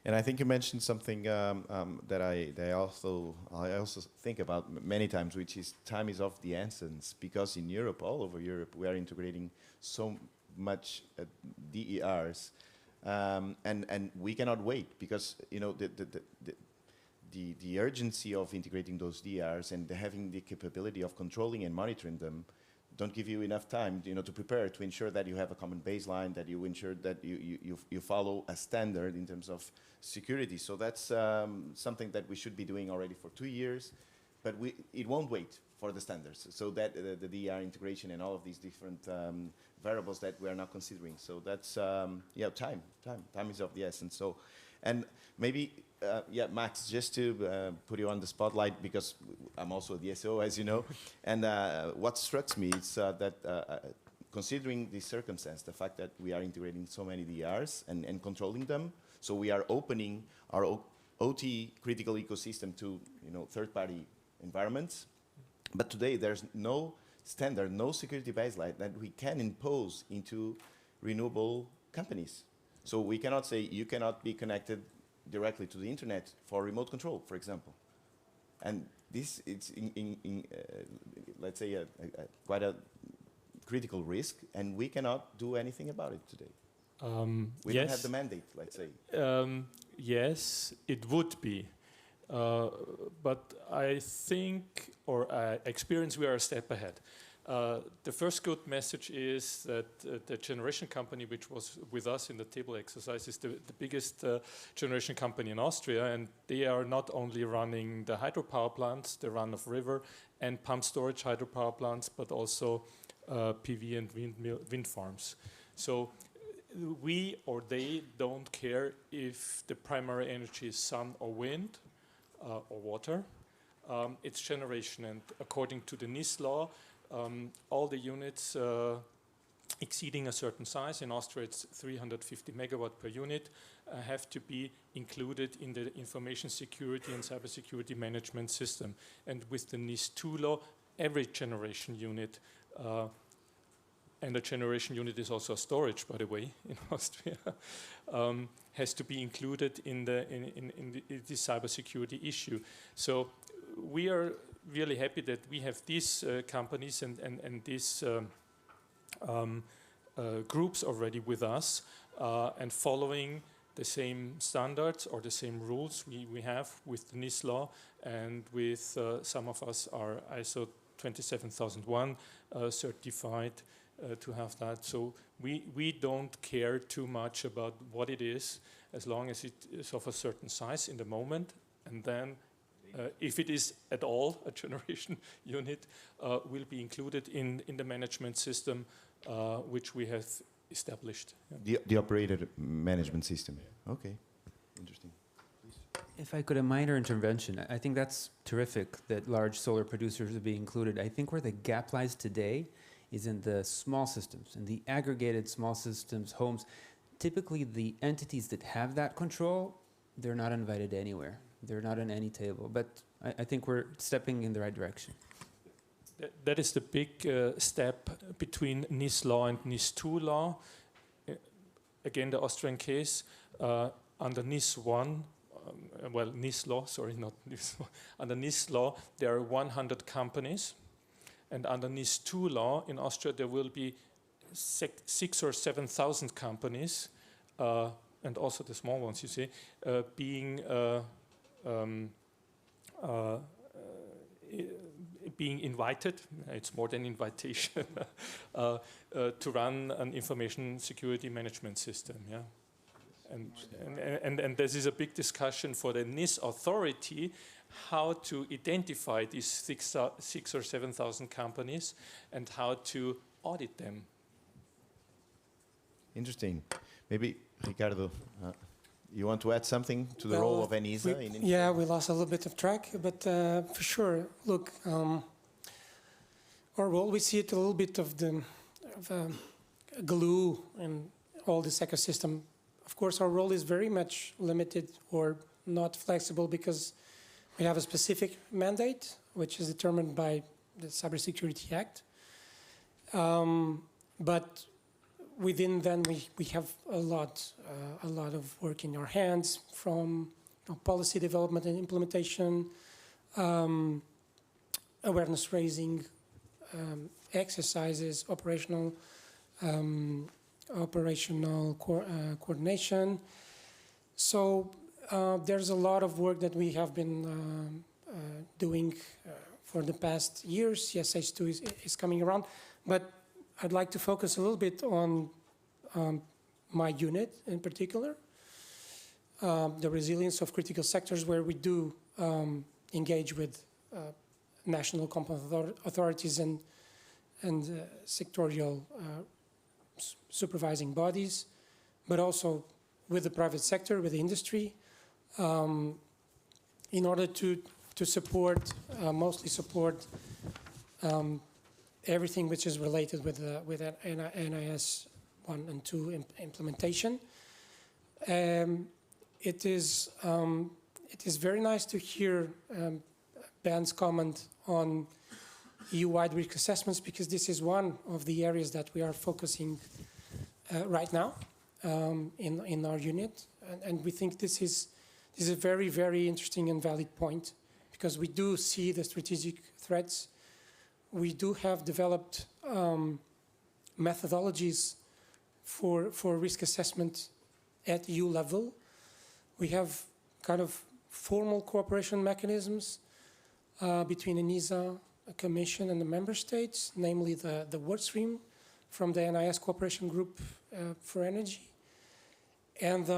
And I think you mentioned something that I also think about many times, which is time is of the essence, because in Europe, all over Europe, we are integrating so much DERs. And we cannot wait because the urgency of integrating those DRs and having the capability of controlling and monitoring them don't give you enough time to prepare, to ensure that you have a common baseline, that you ensure that you follow a standard in terms of security. So that's something that we should be doing already for 2 years, but it won't wait for the standards. So that the DR integration and all of these different variables that we are now considering. So that's time is of the essence. So, and maybe Max, just to put you on the spotlight, because I'm also a E.DSO, as you know, and what struck me is that considering the circumstance, the fact that we are integrating so many DRs and controlling them, so we are opening our OT critical ecosystem to third-party environments. But today there's no standard, no security baseline that we can impose into renewable companies. So we cannot say you cannot be connected directly to the internet for remote control, for example. And this is, let's say, quite a critical risk, and we cannot do anything about it today. We don't have the mandate, let's say. Yes, it would be. But I think, or I experience, we are a step ahead. The first good message is that the generation company, which was with us in the table exercise, is the biggest generation company in Austria, and they are not only running the hydropower plants, the run-of-river and pump storage hydropower plants, but also PV and wind farms. So we or they don't care if the primary energy is sun or wind or water. It's generation, and according to the NIS law, all the units exceeding a certain size, in Austria it's 350 megawatt per unit, have to be included in the information security and cybersecurity management system. And with the NIS 2 law, every generation unit and a generation unit is also storage, by the way, in Austria, has to be included in the cybersecurity issue. So we are really happy that we have these companies and these groups already with us and following the same standards or the same rules we have with the NIS law, and with some of us are ISO 27001 certified to have that. So we don't care too much about what it is, as long as it is of a certain size in the moment, and then if it is at all a generation unit, will be included in the management system which we have established. Yeah. The operator management system. Okay, interesting. If I could, a minor intervention. I think that's terrific that large solar producers are being included. I think where the gap lies today is in the small systems, in the aggregated small systems, homes. Typically, the entities that have that control, they're not invited anywhere. They're not on any table. But I think we're stepping in the right direction. That is the big step between NIS law and NIS 2 law. Again, the Austrian case, under NIS 1, well, NIS law, sorry, not NIS law. Under NIS law, there are 100 companies. And under NIS 2 law in Austria, there will be 6,000 or 7,000 companies, and also the small ones, you see, being invited, it's more than invitation, to run an information security management system. Yeah, and this is a big discussion for the NIS authority, how to identify these 6,000 or 7,000 companies and how to audit them. Interesting. Maybe Ricardo, you want to add something to the role of ENISA? Yeah, we lost a little bit of track, but for sure, look, our role, we see it a little bit of glue in all this ecosystem. Of course, our role is very much limited or not flexible because we have a specific mandate, which is determined by the Cybersecurity Act. But within then, we have a lot of work in our hands, from policy development and implementation, awareness raising, exercises, operational coordination. So there's a lot of work that we have been doing for the past years. Yes, ES2 is coming around, but I'd like to focus a little bit on my unit in particular, the resilience of critical sectors, where we do engage with national competent authorities and sectorial supervising bodies, but also with the private sector, with the industry, in order to support, mostly support everything which is related with NIS 1 and 2 implementation. It is very nice to hear Ben's comment on EU-wide risk assessments, because this is one of the areas that we are focusing right now in our unit, and we think this is a very, very interesting and valid point, because we do see the strategic threats. We do have developed methodologies for risk assessment at EU level. We have kind of formal cooperation mechanisms between ENISA, the Commission, and the member states, namely the work stream from the NIS Cooperation Group for Energy. And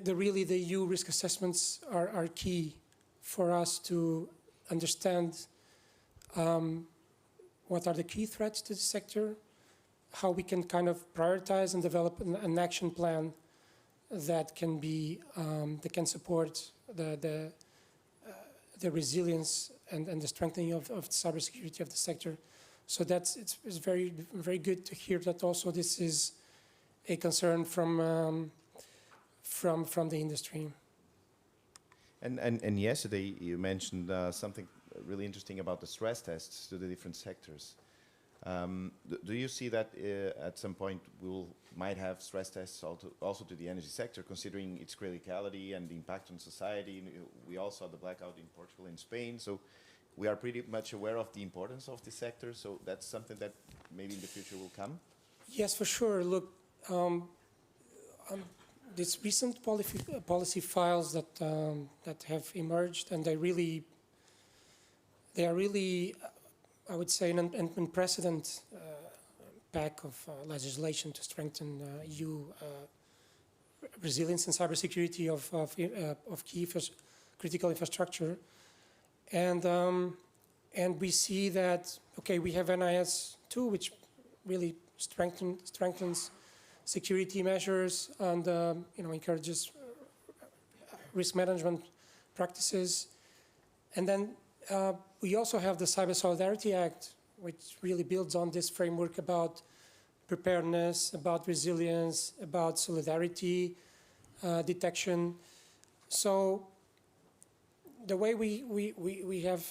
really the EU risk assessments are key for us to understand what are the key threats to the sector, how we can kind of prioritize and develop an action plan that can be that can support the resilience and the strengthening of cybersecurity of the sector. So it's very, very good to hear that also this is a concern from the industry. And yesterday you mentioned something really interesting about the stress tests to the different sectors. Do you see that at some point might have stress tests also to the energy sector, considering its criticality and the impact on society? We all saw the blackout in Portugal and Spain, so we are pretty much aware of the importance of the sector, so that's something that maybe in the future will come? Yes, for sure. Look, these recent policy files that have emerged, and they are really, I would say, an unprecedented pack of legislation to strengthen EU resilience and cybersecurity of key critical infrastructure. And we see that, okay, we have NIS2, which really strengthens security measures and encourages risk management practices. And then we also have the Cyber Solidarity Act, which really builds on this framework about preparedness, about resilience, about solidarity, detection. So the way we have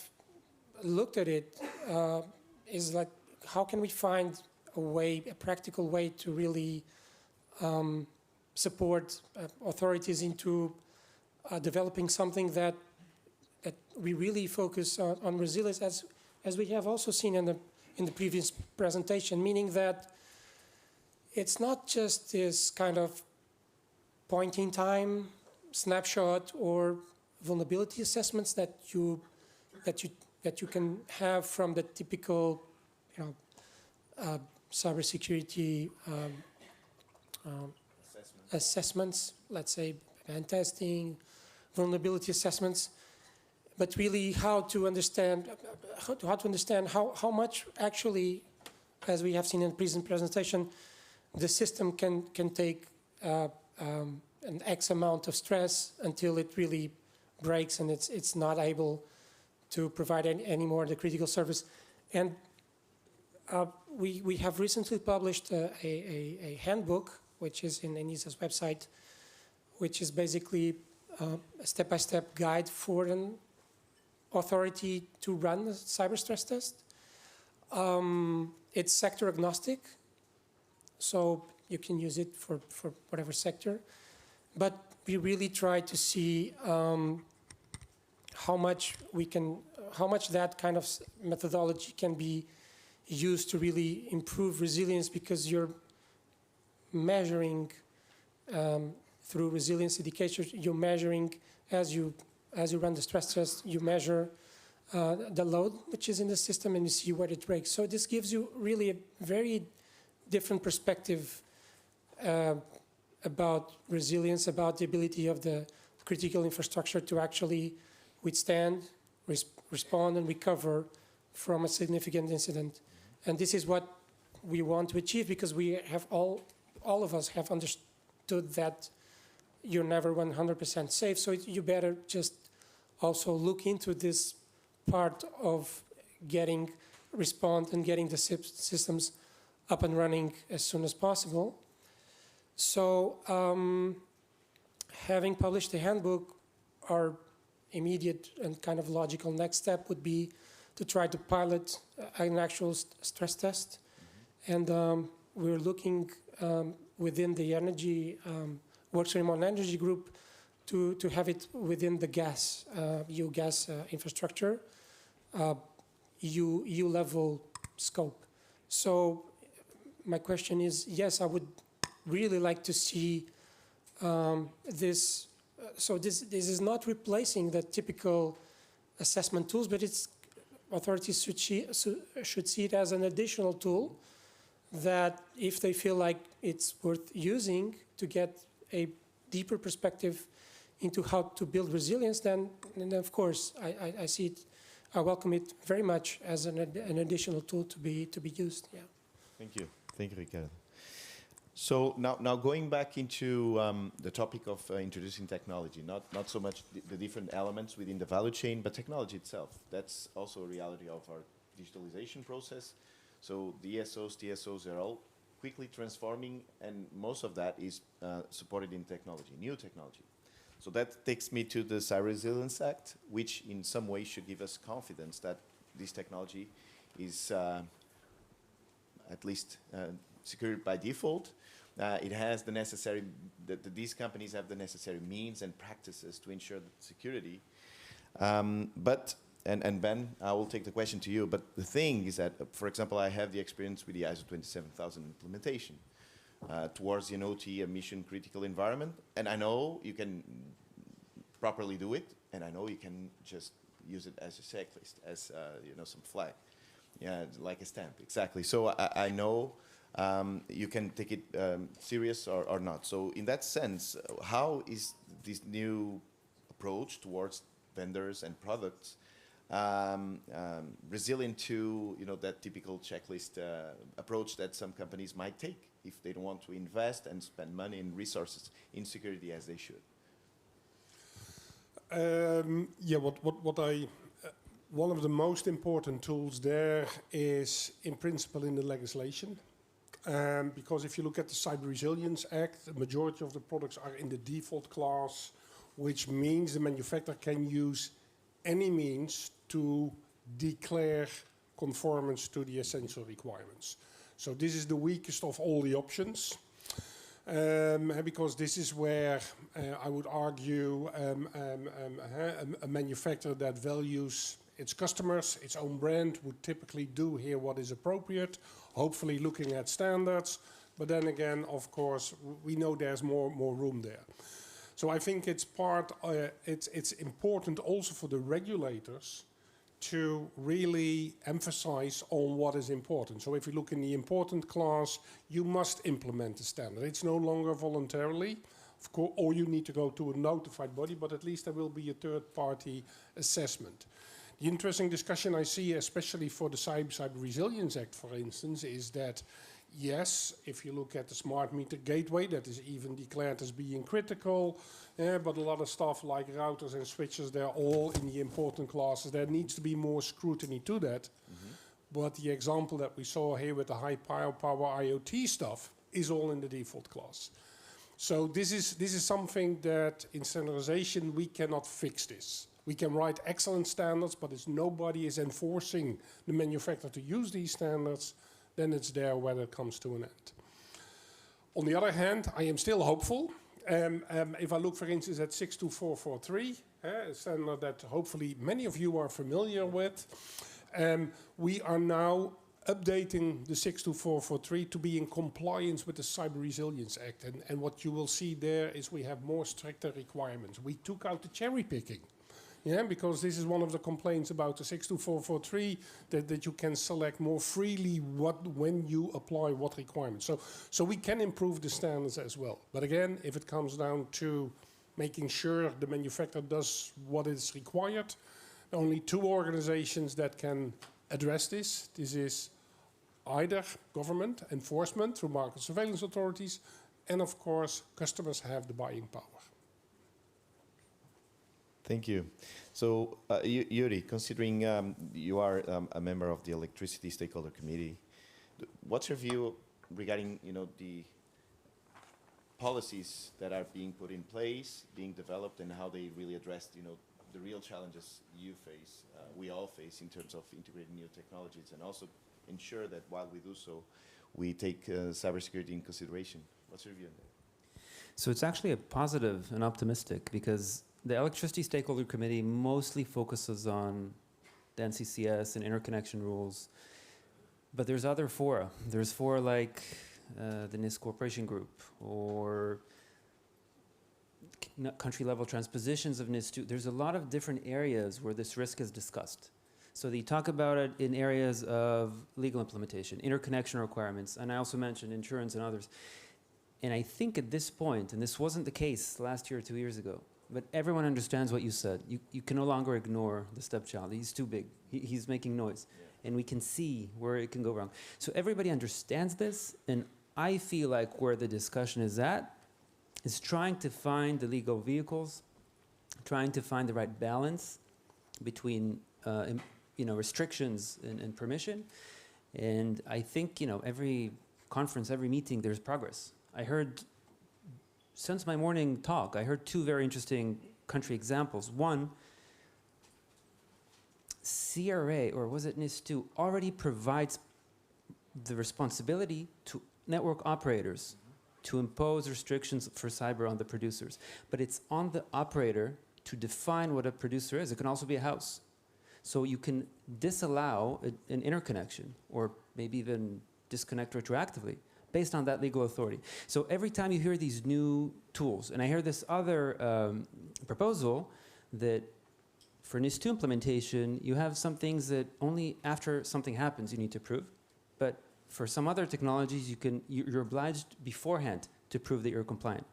looked at it is like, how can we find a practical way to really support authorities into developing something that we really focus on resilience, as we have also seen in the previous presentation, meaning that it's not just this kind of point in time snapshot or vulnerability assessments that you can have from the typical cybersecurity assessments, let's say pen testing, vulnerability assessments, but really how to understand how much actually, as we have seen in the previous presentation, the system can take an X amount of stress until it really breaks and it's not able to provide any more the critical service. And we have recently published a handbook, which is in ENISA's website, which is basically a step-by-step guide for an authority to run a cyber stress test. It's sector agnostic, so you can use it for whatever sector. But we really try to see how much that kind of methodology can be used to really improve resilience, because you're measuring through resilience indicators. You're measuring as you run the stress test. You measure the load which is in the system, and you see where it breaks. So this gives you really a very different perspective about resilience, about the ability of the critical infrastructure to actually withstand, respond, and recover from a significant incident. And this is what we want to achieve, because we have all of us have understood that you're never 100% safe. So you better just also look into this part of getting respond and getting the systems up and running as soon as possible. So having published the handbook, our immediate and kind of logical next step would be to try to pilot an actual stress test. And we're looking within the energy workstream on energy group to have it within the gas, EU gas infrastructure, EU level scope. So my question is, yes, I would really like to see this. So this is not replacing the typical assessment tools, but authorities should see it as an additional tool that, if they feel like it's worth using to get a deeper perspective into how to build resilience, then of course I see it. I welcome it very much as an additional tool to be used. Yeah. Thank you, Ricardo. So now going back into the topic of introducing technology, not so much the different elements within the value chain, but technology itself. That's also a reality of our digitalization process. So the E.DSOs, TSOs are all quickly transforming, and most of that is supported in technology, new technology. So that takes me to the Cyber Resilience Act, which in some way should give us confidence that this technology is at least secured by default. It has the necessary, these companies have the necessary means and practices to ensure the security. And Ben, I will take the question to you, but the thing is that, for example, I have the experience with the ISO 27000 implementation towards an OT, a mission critical environment, and I know you can properly do it, and I know you can just use it as a checklist, as you know, some flag, yeah, like a stamp, exactly. So I know you can take it serious or not. So in that sense, how is this new approach towards vendors and products resilient to, you know, that typical checklist approach that some companies might take if they don't want to invest and spend money and resources in security as they should? Yeah, one of the most important tools there is, in principle, in the legislation. Because if you look at the Cyber Resilience Act, the majority of the products are in the default class, which means the manufacturer can use any means to declare conformance to the essential requirements. So this is the weakest of all the options. Because this is where I would argue a manufacturer that values its customers, its own brand, would typically do here what is appropriate, hopefully looking at standards. But then again, of course, we know there's more room there. So I think it's it's important also for the regulators to really emphasize on what is important. So if you look in the important class, you must implement the standard. It's no longer voluntarily, of course, or you need to go to a notified body, but at least there will be a third-party assessment. The interesting discussion I see, especially for the Cyber Resilience Act, for instance, is that, yes, if you look at the smart meter gateway, that is even declared as being critical, but a lot of stuff like routers and switches, they're all in the important classes. There needs to be more scrutiny to that. Mm-hmm. But the example that we saw here with the high power IoT stuff is all in the default class. So this is something that in standardization we cannot fix this. We can write excellent standards, but if nobody is enforcing the manufacturer to use these standards, then it's there where it comes to an end. On the other hand, I am still hopeful. If I look, for instance, at 62443, a standard that hopefully many of you are familiar with, we are now updating the 62443 to be in compliance with the Cyber Resilience Act. And what you will see there is we have more stricter requirements. We took out the cherry picking. Yeah, because this is one of the complaints about the 62443, that you can select more freely when you apply what requirements. So we can improve the standards as well. But again, if it comes down to making sure the manufacturer does what is required, only two organizations that can address this. This is either government enforcement through market surveillance authorities, and of course, customers have the buying power. Thank you. So, Yuri, considering you are a member of the Electricity Stakeholder Committee, what's your view regarding, you know, the policies that are being put in place, being developed, and how they really address, you know, the real challenges you face, we all face in terms of integrating new technologies, and also ensure that while we do so, we take cybersecurity in consideration? What's your view on that? So it's actually a positive and optimistic, because the Electricity Stakeholder Committee mostly focuses on the NCCS and interconnection rules, but there's other fora. There's fora like the NIST Cooperation Group, or country-level transpositions of NIST. There's a lot of different areas where this risk is discussed. So they talk about it in areas of legal implementation, interconnection requirements, and I also mentioned insurance and others. And I think at this point, and this wasn't the case last year or 2 years ago, but everyone understands what you said. You can no longer ignore the stepchild. He's too big. He's making noise. Yeah. And we can see where it can go wrong. So everybody understands this, and I feel like where the discussion is at is trying to find the legal vehicles, trying to find the right balance between restrictions and permission. And I think, every conference, every meeting, there's progress. I heard, since my morning talk, I heard two very interesting country examples. One, CRA, or was it NIST2, already provides the responsibility to network operators to impose restrictions for cyber on the producers. But it's on the operator to define what a producer is. It can also be a house. So you can disallow an interconnection or maybe even disconnect retroactively based on that legal authority. So every time you hear these new tools, and I hear this other proposal that for NIS2 implementation, you have some things that only after something happens you need to prove. But for some other technologies, you're obliged beforehand to prove that you're compliant.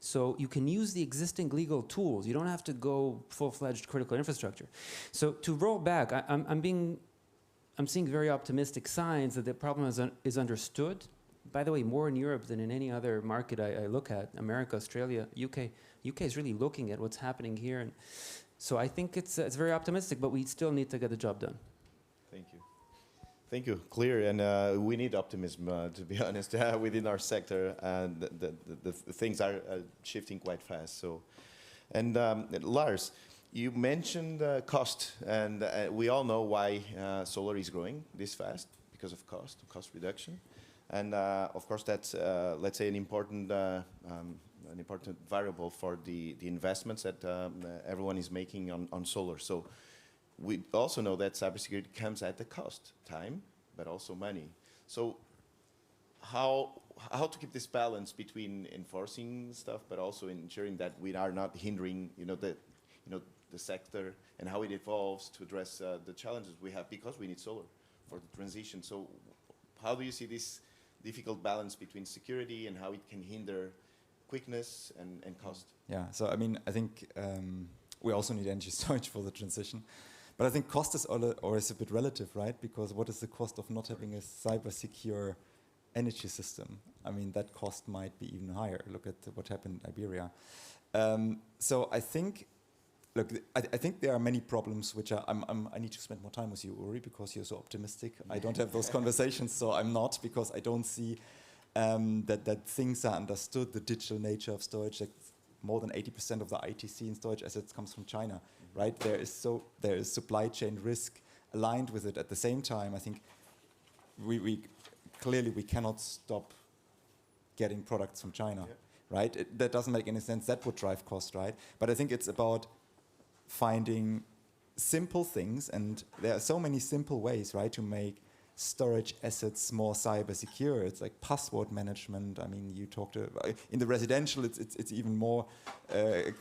So you can use the existing legal tools. You don't have to go full-fledged critical infrastructure. So to roll back, I'm seeing very optimistic signs that the problem is understood. By the way, more in Europe than in any other market I look at. America, Australia, UK. UK is really looking at what's happening here. And so I think it's very optimistic, but we still need to get the job done. Thank you. Thank you. Clear, and we need optimism, to be honest, within our sector. And the things are shifting quite fast. So, and Lars, you mentioned cost, and we all know why solar is growing this fast because of cost reduction, and of course that's let's say an important variable for the investments that everyone is making on solar. So we also know that cybersecurity comes at the cost, time, but also money. So how to keep this balance between enforcing stuff, but also ensuring that we are not hindering, the sector and how it evolves to address the challenges we have because we need solar for the transition. So how do you see this difficult balance between security and how it can hinder quickness and cost? Yeah, so I mean, I think we also need energy storage for the transition. But I think cost is always a bit relative, right? Because what is the cost of not having a cyber-secure energy system? I mean, that cost might be even higher. Look at what happened in Iberia. So I think, look, I think there are many problems which are, I need to spend more time with you, Uri, because you're so optimistic. I don't have those conversations, so I'm not, because I don't see that things are understood, the digital nature of storage. Like more than 80% of the ITC in storage assets comes from China, right? There is supply chain risk aligned with it. At the same time, I think we clearly cannot stop getting products from China, right? That doesn't make any sense. That would drive cost, right? But I think it's about finding simple things, and there are so many simple ways, right, to make storage assets more cyber secure. It's like password management. I mean, you talked in the residential, it's even more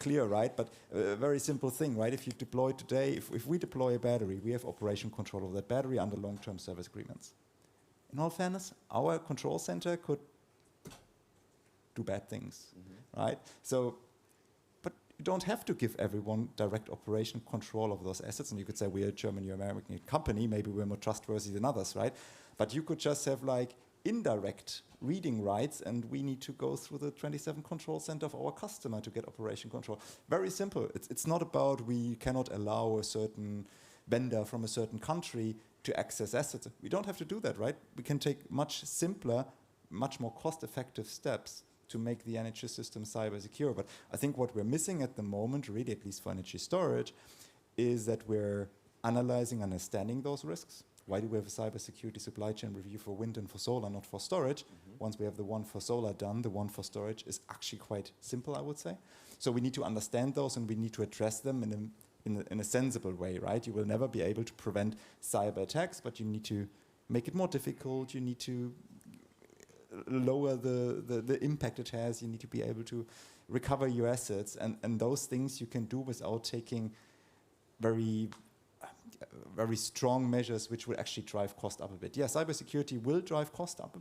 clear, right? But a very simple thing, right? If you deploy today, if we deploy a battery, we have operation control of that battery under long-term service agreements. In all fairness, our control center could do bad things, right? So, but you don't have to give everyone direct operation control of those assets. And you could say, we're a German, you're American company, maybe we're more trustworthy than others, right? But you could just have like indirect reading rights, and we need to go through the 27 control center of our customer to get operation control. Very simple. It's not about we cannot allow a certain vendor from a certain country to access assets. We don't have to do that, right? We can take much simpler, much more cost-effective steps to make the energy system cyber secure. But I think what we're missing at the moment, really, at least for energy storage, is that we're analyzing, understanding those risks. Why do we have a cybersecurity supply chain review for wind and for solar, not for storage? Once we have the one for solar done, the one for storage is actually quite simple, I would say. So we need to understand those, and we need to address them in a sensible way, right? You will never be able to prevent cyber attacks, but you need to make it more difficult. You need to lower the impact it has. You need to be able to recover your assets, and those things you can do without taking very strong measures which will actually drive cost up a bit. Yeah, cybersecurity will drive cost up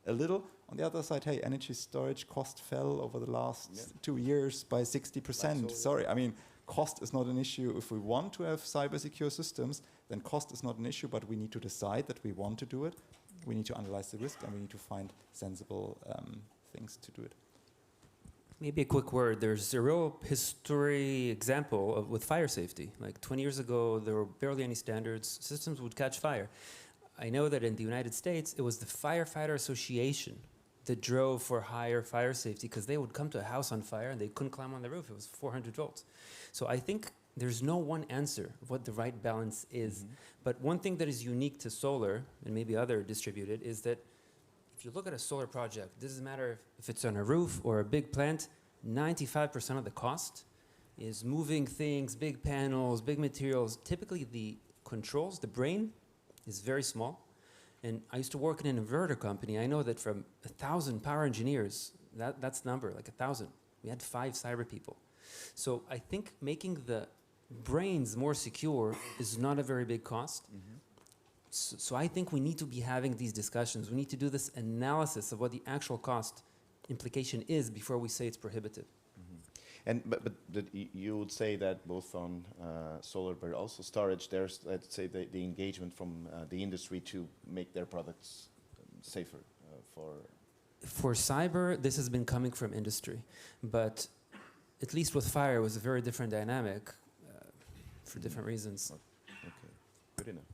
a little. On the other side, hey, energy storage cost fell over the last 2 years by 60%. Sorry, I mean, cost is not an issue. If we want to have cyber-secure systems, then cost is not an issue, but we need to decide that we want to do it. We need to analyze the risk, and we need to find sensible things to do it. Maybe a quick word. There's a real history example with fire safety. Like 20 years ago, there were barely any standards. Systems would catch fire. I know that in the United States, it was the Firefighter Association that drove for higher fire safety, because they would come to a house on fire and they couldn't climb on the roof. It was 400 volts. So I think there's no one answer of what the right balance is. But one thing that is unique to solar, and maybe other distributed, is that if you look at a solar project, it doesn't matter if it's on a roof or a big plant, 95% of the cost is moving things, big panels, big materials. Typically the controls, the brain, is very small. And I used to work in an inverter company. I know that from 1,000 power engineers, that's the number, like 1,000. We had 5 cyber people. So I think making the brains more secure is not a very big cost. So I think we need to be having these discussions. We need to do this analysis of what the actual cost implication is before we say it's prohibitive. And but you would say that both on solar but also storage, there's, let's say, the engagement from the industry to make their products safer For cyber, this has been coming from industry, but at least with fire, it was a very different dynamic for different reasons. Okay, good enough.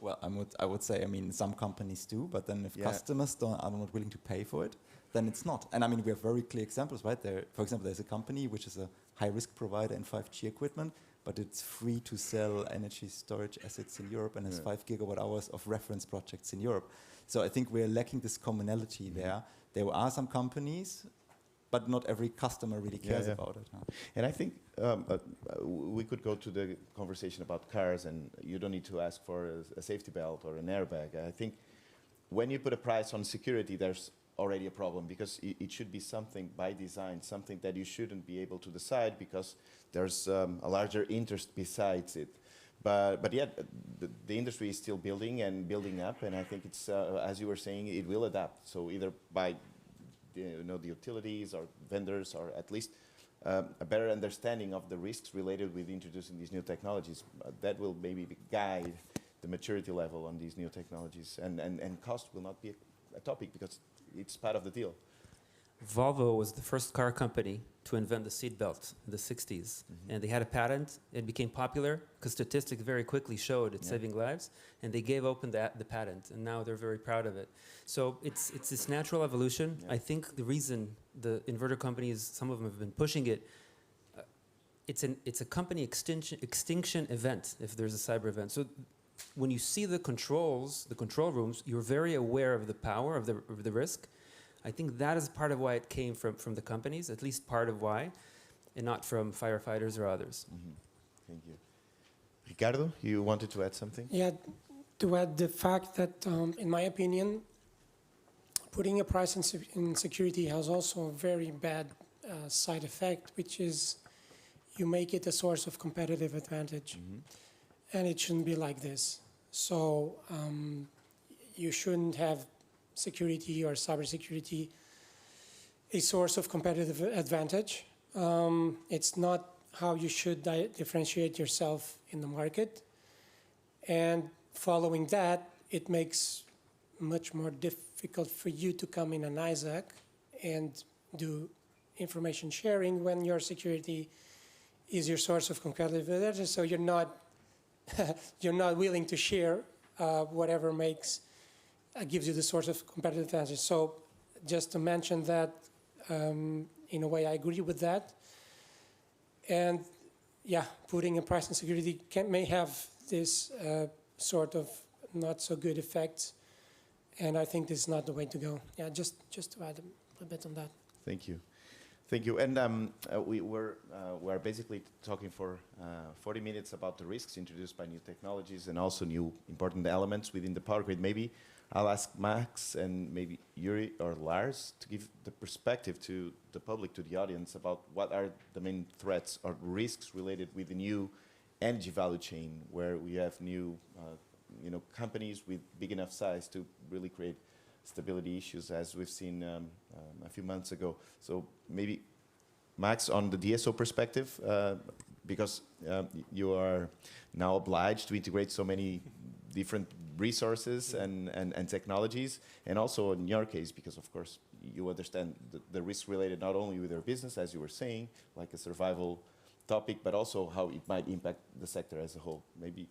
Well, I would say, I mean, some companies do, but then if customers are not willing to pay for it, then it's not. And I mean, we have very clear examples, right? There, for example, there's a company which is a high-risk provider in 5G equipment, but it's free to sell energy storage assets in Europe and has 5 gigawatt hours of reference projects in Europe. So I think we're lacking this commonality there. There are some companies, but not every customer really cares about it. Huh? And I think we could go to the conversation about cars, and you don't need to ask for a safety belt or an airbag. I think when you put a price on security, there's already a problem, because it should be something by design, something that you shouldn't be able to decide because there's a larger interest besides it. But yet, the industry is still building and building up, and I think it's, as you were saying, it will adapt. So either by the utilities or vendors, or at least a better understanding of the risks related with introducing these new technologies, that will maybe guide the maturity level on these new technologies. And cost will not be a topic because it's part of the deal. Volvo was the first car company to invent the seat belt in the 60s. And they had a patent. It became popular because statistics very quickly showed it's saving lives. And they gave open the patent. And now they're very proud of it. So it's this natural evolution. I think the reason the inverter companies, some of them have been pushing it, it's a company extinction event if there's a cyber event. So when you see the controls, the control rooms, you're very aware of the power of the risk. I think that is part of why it came from the companies, at least part of why, and not from firefighters or others. Thank you. Ricardo, you wanted to add something? Yeah, to add the fact that, in my opinion, putting a price in security has also a very bad side effect, which is you make it a source of competitive advantage. And it shouldn't be like this. So you shouldn't have security or cybersecurity a source of competitive advantage. It's not how you should differentiate yourself in the market. And following that, it makes much more difficult for you to come in an EE-ISAC and do information sharing when your security is your source of competitive advantage. So you're not willing to share whatever gives you the source of competitive advantage. So just to mention that, in a way, I agree with that. And yeah, putting a price on security may have this sort of not so good effects. And I think this is not the way to go. Yeah, just to add a bit on that. Thank you. Thank you. And we're basically talking for 40 minutes about the risks introduced by new technologies and also new important elements within the power grid. Maybe I'll ask Max and maybe Yuri or Lars to give the perspective to the public, to the audience, about what are the main threats or risks related with the new energy value chain, where we have new companies with big enough size to really create stability issues, as we've seen a few months ago. So maybe Max, on the E.DSO perspective, because you are now obliged to integrate so many different resources and technologies, and also in your case, because of course you understand the risk related not only with your business, as you were saying, like a survival topic, but also how it might impact the sector as a whole. Maybe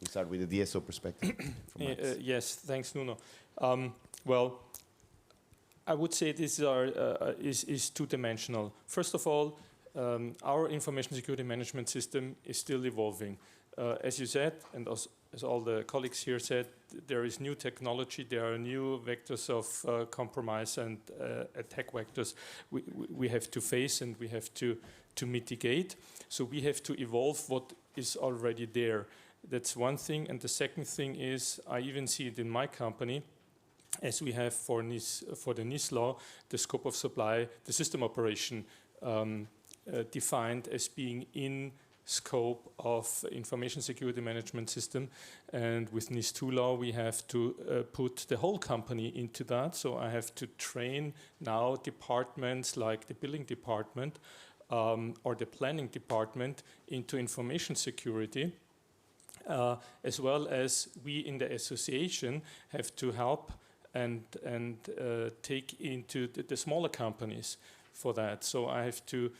we start with the E.DSO perspective. Yes, thanks, Nuno. Well, I would say this is two-dimensional. First of all, our information security management system is still evolving. As you said, and as all the colleagues here said, there is new technology, there are new vectors of compromise and attack vectors we have to face and we have to mitigate. So we have to evolve what is already there. That's one thing. And the second thing is, I even see it in my company, as we have for the NIS law, the scope of supply, the system operation defined as being in scope of information security management system. And with NIS 2 law, we have to put the whole company into that. So I have to train now departments like the billing department or the planning department into information security. As well as we in the association have to help and take into the smaller companies for that. So I have to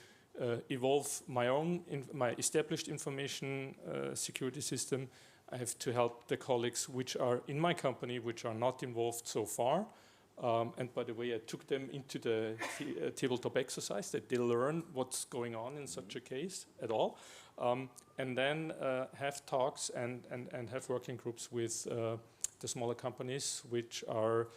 evolve my established information security system. I have to help the colleagues which are in my company, which are not involved so far. And by the way, I took them into the tabletop exercise that they learn what's going on in such a case at all. And then have talks and have working groups with the smaller companies, which are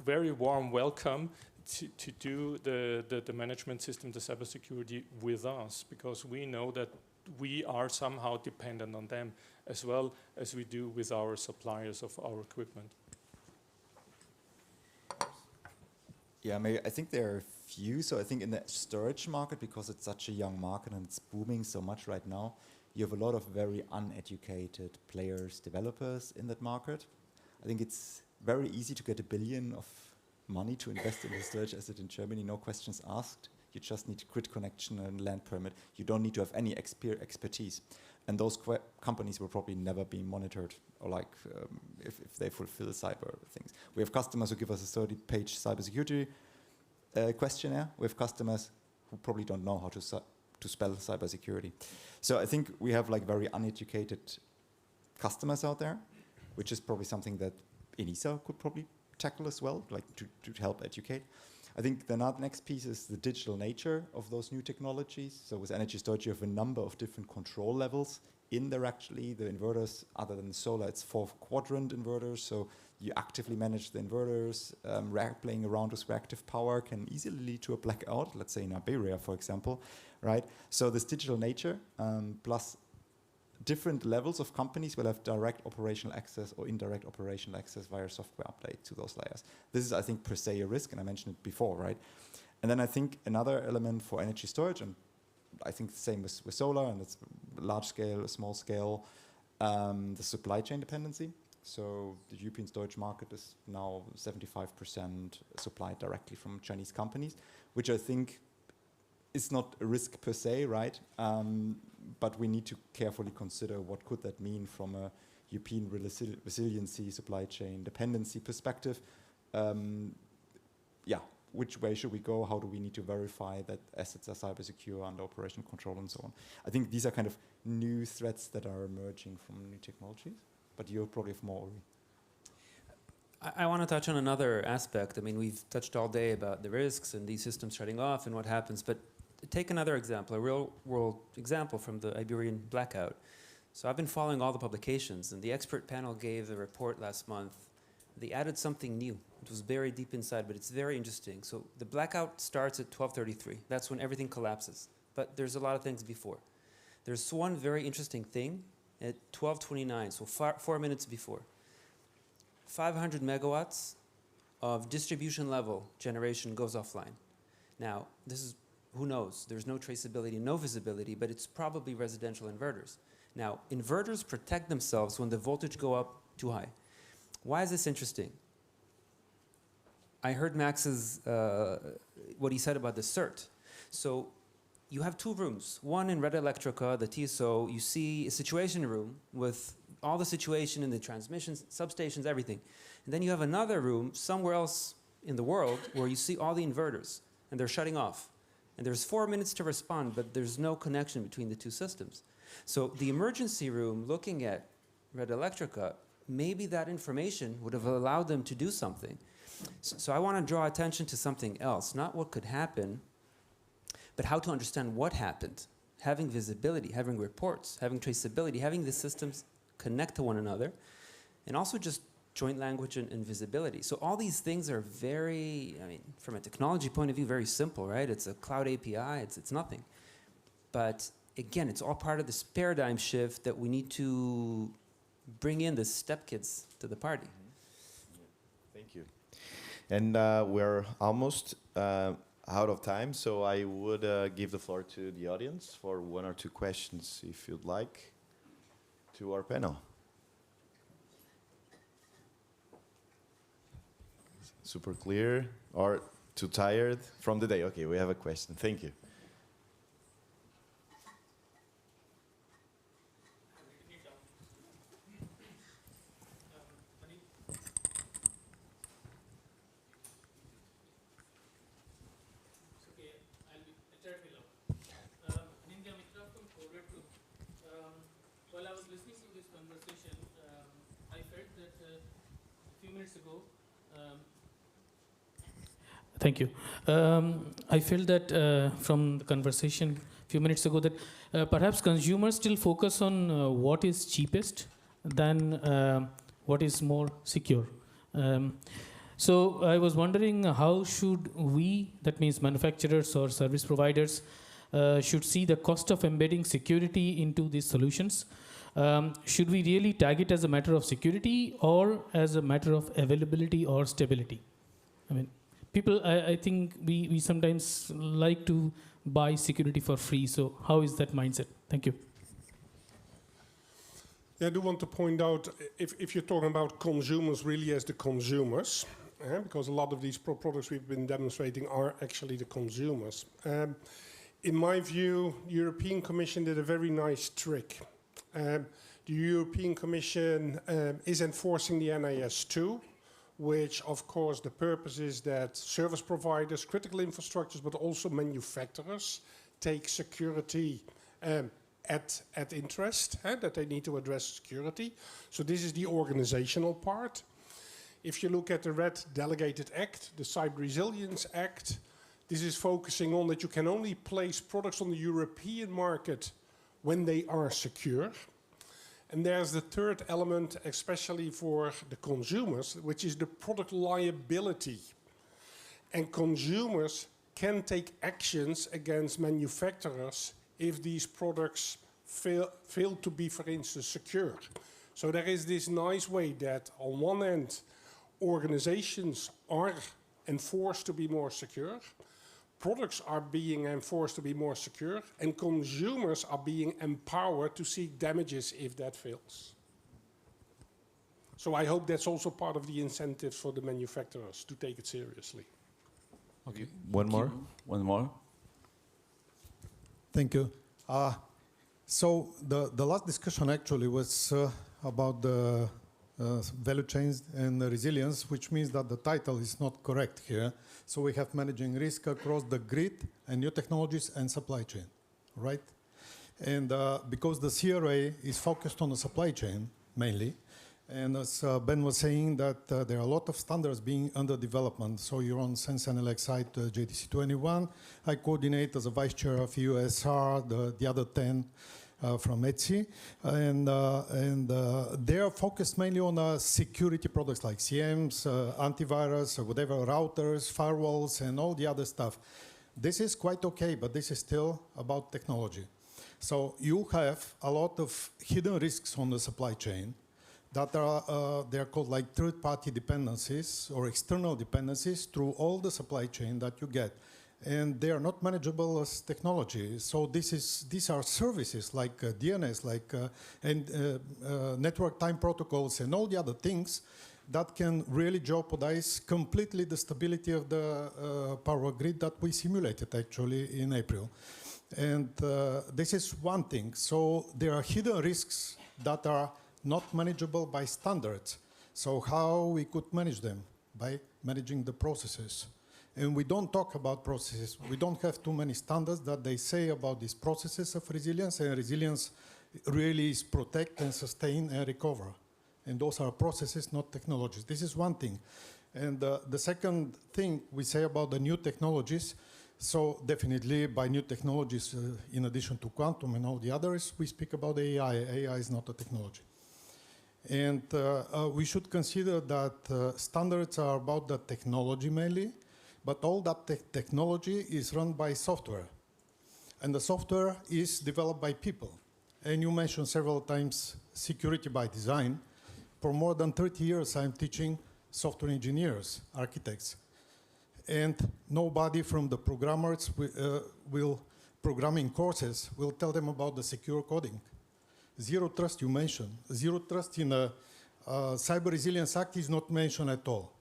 very warm welcome to do the management system, the cybersecurity with us, because we know that we are somehow dependent on them as well as we do with our suppliers of our equipment. Yeah, maybe I think there are a few. So I think in the storage market, because it's such a young market and it's booming so much right now, you have a lot of very uneducated players, developers in that market. I think it's very easy to get $1 billion of money to invest in the storage asset in Germany, no questions asked. You just need grid connection and land permit. You don't need to have any expertise. And those companies will probably never be monitored, or like if they fulfill cyber things. We have customers who give us a 30-page cybersecurity questionnaire. We have customers who probably don't know how to spell cybersecurity. So I think we have like very uneducated customers out there, which is probably something that ENISA could probably tackle as well, like to help educate. I think the next piece is the digital nature of those new technologies. So with energy storage, you have a number of different control levels in there actually. The inverters, other than solar, it's 4-quadrant inverters. So you actively manage the inverters. Playing around with reactive power can easily lead to a blackout, let's say in Iberia, for example, right? So this digital nature plus different levels of companies will have direct operational access or indirect operational access via software update to those layers. This is, I think, per se a risk, and I mentioned it before, right? And then I think another element for energy storage, and I think the same with solar, and it's large scale, small scale, the supply chain dependency. So the European storage market is now 75% supplied directly from Chinese companies, which I think is not a risk per se, right? But we need to carefully consider what could that mean from a European resiliency, supply chain dependency perspective. Yeah, which way should we go? How do we need to verify that assets are cyber secure under operational control and so on? I think these are kind of new threats that are emerging from new technologies, but you probably have more. I want to touch on another aspect. I mean, we've touched all day about the risks and these systems shutting off and what happens, but take another example, a real-world example from the Iberian blackout. So I've been following all the publications, and the expert panel gave a report last month. They added something new. It was buried deep inside, but it's very interesting. So the blackout starts at 12:33. That's when everything collapses. But there's a lot of things before. There's one very interesting thing at 12:29, so 4 minutes before. 500 megawatts of distribution level generation goes offline. Now, this is, who knows? There's no traceability, no visibility, but it's probably residential inverters. Now, inverters protect themselves when the voltage go up too high. Why is this interesting? I heard Max's, what he said about the CERT. So you have two rooms. One in Red Electrica, the TSO, you see a situation room with all the situation in the transmissions, substations, everything. And then you have another room somewhere else in the world where you see all the inverters, and they're shutting off. And there's 4 minutes to respond, but there's no connection between the two systems. So the emergency room looking at Red Electrica, maybe that information would have allowed them to do something. So I want to draw attention to something else, not what could happen, but how to understand what happened, having visibility, having reports, having traceability, having the systems connect to one another, and also just joint language and visibility. So all these things are very, I mean, from a technology point of view, very simple, right? It's a cloud API, it's nothing. But again, it's all part of this paradigm shift that we need to bring in the step kids to the party. Thank you. And we're almost out of time, so I would give the floor to the audience for 1 or 2 questions, if you'd like, to our panel. Super clear, or too tired from the day? Okay, we have a question. Thank you. While I was listening to this conversation, I felt that a few minutes ago, thank you. I felt that from the conversation a few minutes ago that perhaps consumers still focus on what is cheapest than what is more secure. So I was wondering how should we, that means manufacturers or service providers, should see the cost of embedding security into these solutions. Should we really tag it as a matter of security or as a matter of availability or stability? I mean, people, I think we sometimes like to buy security for free. So how is that mindset? Thank you. Yeah, I do want to point out, if you're talking about consumers really as the consumers, because a lot of these products we've been demonstrating are actually the consumers. In my view, the European Commission did a very nice trick. The European Commission is enforcing the NIS2, which of course the purpose is that service providers, critical infrastructures, but also manufacturers take security at interest, that they need to address security. So this is the organizational part. If you look at the red delegated act, the Cyber Resilience Act, this is focusing on that you can only place products on the European market when they are secure. And there's the third element, especially for the consumers, which is the product liability. And consumers can take actions against manufacturers if these products fail to be, for instance, secure. So there is this nice way that on one end, organizations are enforced to be more secure, products are being enforced to be more secure, and consumers are being empowered to seek damages if that fails. So I hope that's also part of the incentives for the manufacturers to take it seriously. Okay. One more. One more. Thank you. So the last discussion actually was about the value chains and resilience, which means that the title is not correct here. So we have managing risk across the grid and new technologies and supply chain, right? And because the CRA is focused on the supply chain mainly, and as Ben was saying that there are a lot of standards being under development. So you're on SenseNLX side, JDC 21. I coordinate as a vice chair of USR, the other 10 from ETSI. And they are focused mainly on security products like CMs, antivirus, or whatever, routers, firewalls, and all the other stuff. This is quite okay, but this is still about technology. So you have a lot of hidden risks on the supply chain that are they're called like third-party dependencies or external dependencies through all the supply chain that you get, and they are not manageable as technology. So these are services like DNS, like network time protocols, and all the other things that can really jeopardize completely the stability of the power grid that we simulated actually in April. And this is one thing. So there are hidden risks that are not manageable by standards. So how we could manage them? By managing the processes. And we don't talk about processes. We don't have too many standards that they say about these processes of resilience, and resilience really is protect and sustain and recover. And those are processes, not technologies. This is one thing. And the second thing we say about the new technologies, So definitely by new technologies, in addition to quantum and all the others, we speak about AI. AI is not a technology. And we should consider that standards are about the technology mainly, but all that technology is run by software. And the software is developed by people. And you mentioned several times security by design. For more than 30 years, I'm teaching software engineers, architects. And nobody from the programmers programming courses will tell them about the secure coding. Zero trust you mentioned. Zero trust in the Cyber Resilience Act is not mentioned at all.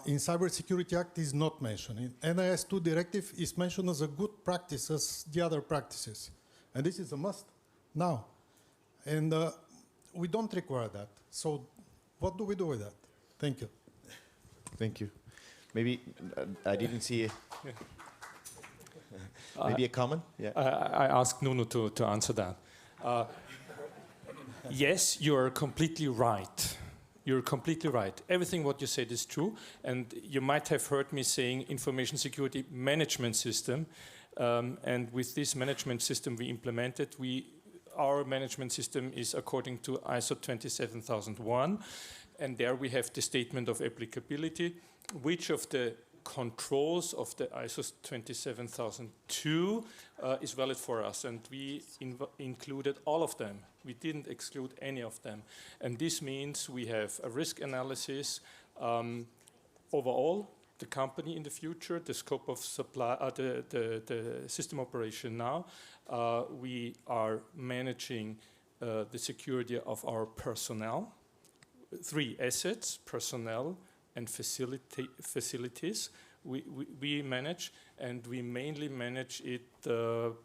In Cybersecurity Act is not mentioned. In NIS2 directive is mentioned as a good practice as the other practices. And this is a must now. And we don't require that. So what do we do with that? Thank you. Thank you. Maybe I didn't see maybe a comment? Yeah. I asked Nuno to answer that. Yes, you are completely right. You're completely right. Everything what you said is true. And you might have heard me saying information security management system. And with this management system we implemented, our management system is according to ISO 27001. And there we have the statement of applicability, which of the controls of the ISO 27002 is valid for us. And we included all of them. We didn't exclude any of them. And this means we have a risk analysis overall, the company in the future, the scope of supply, the system operation now. We are managing the security of our personnel. 3 assets, personnel and facilities we manage, and we mainly manage it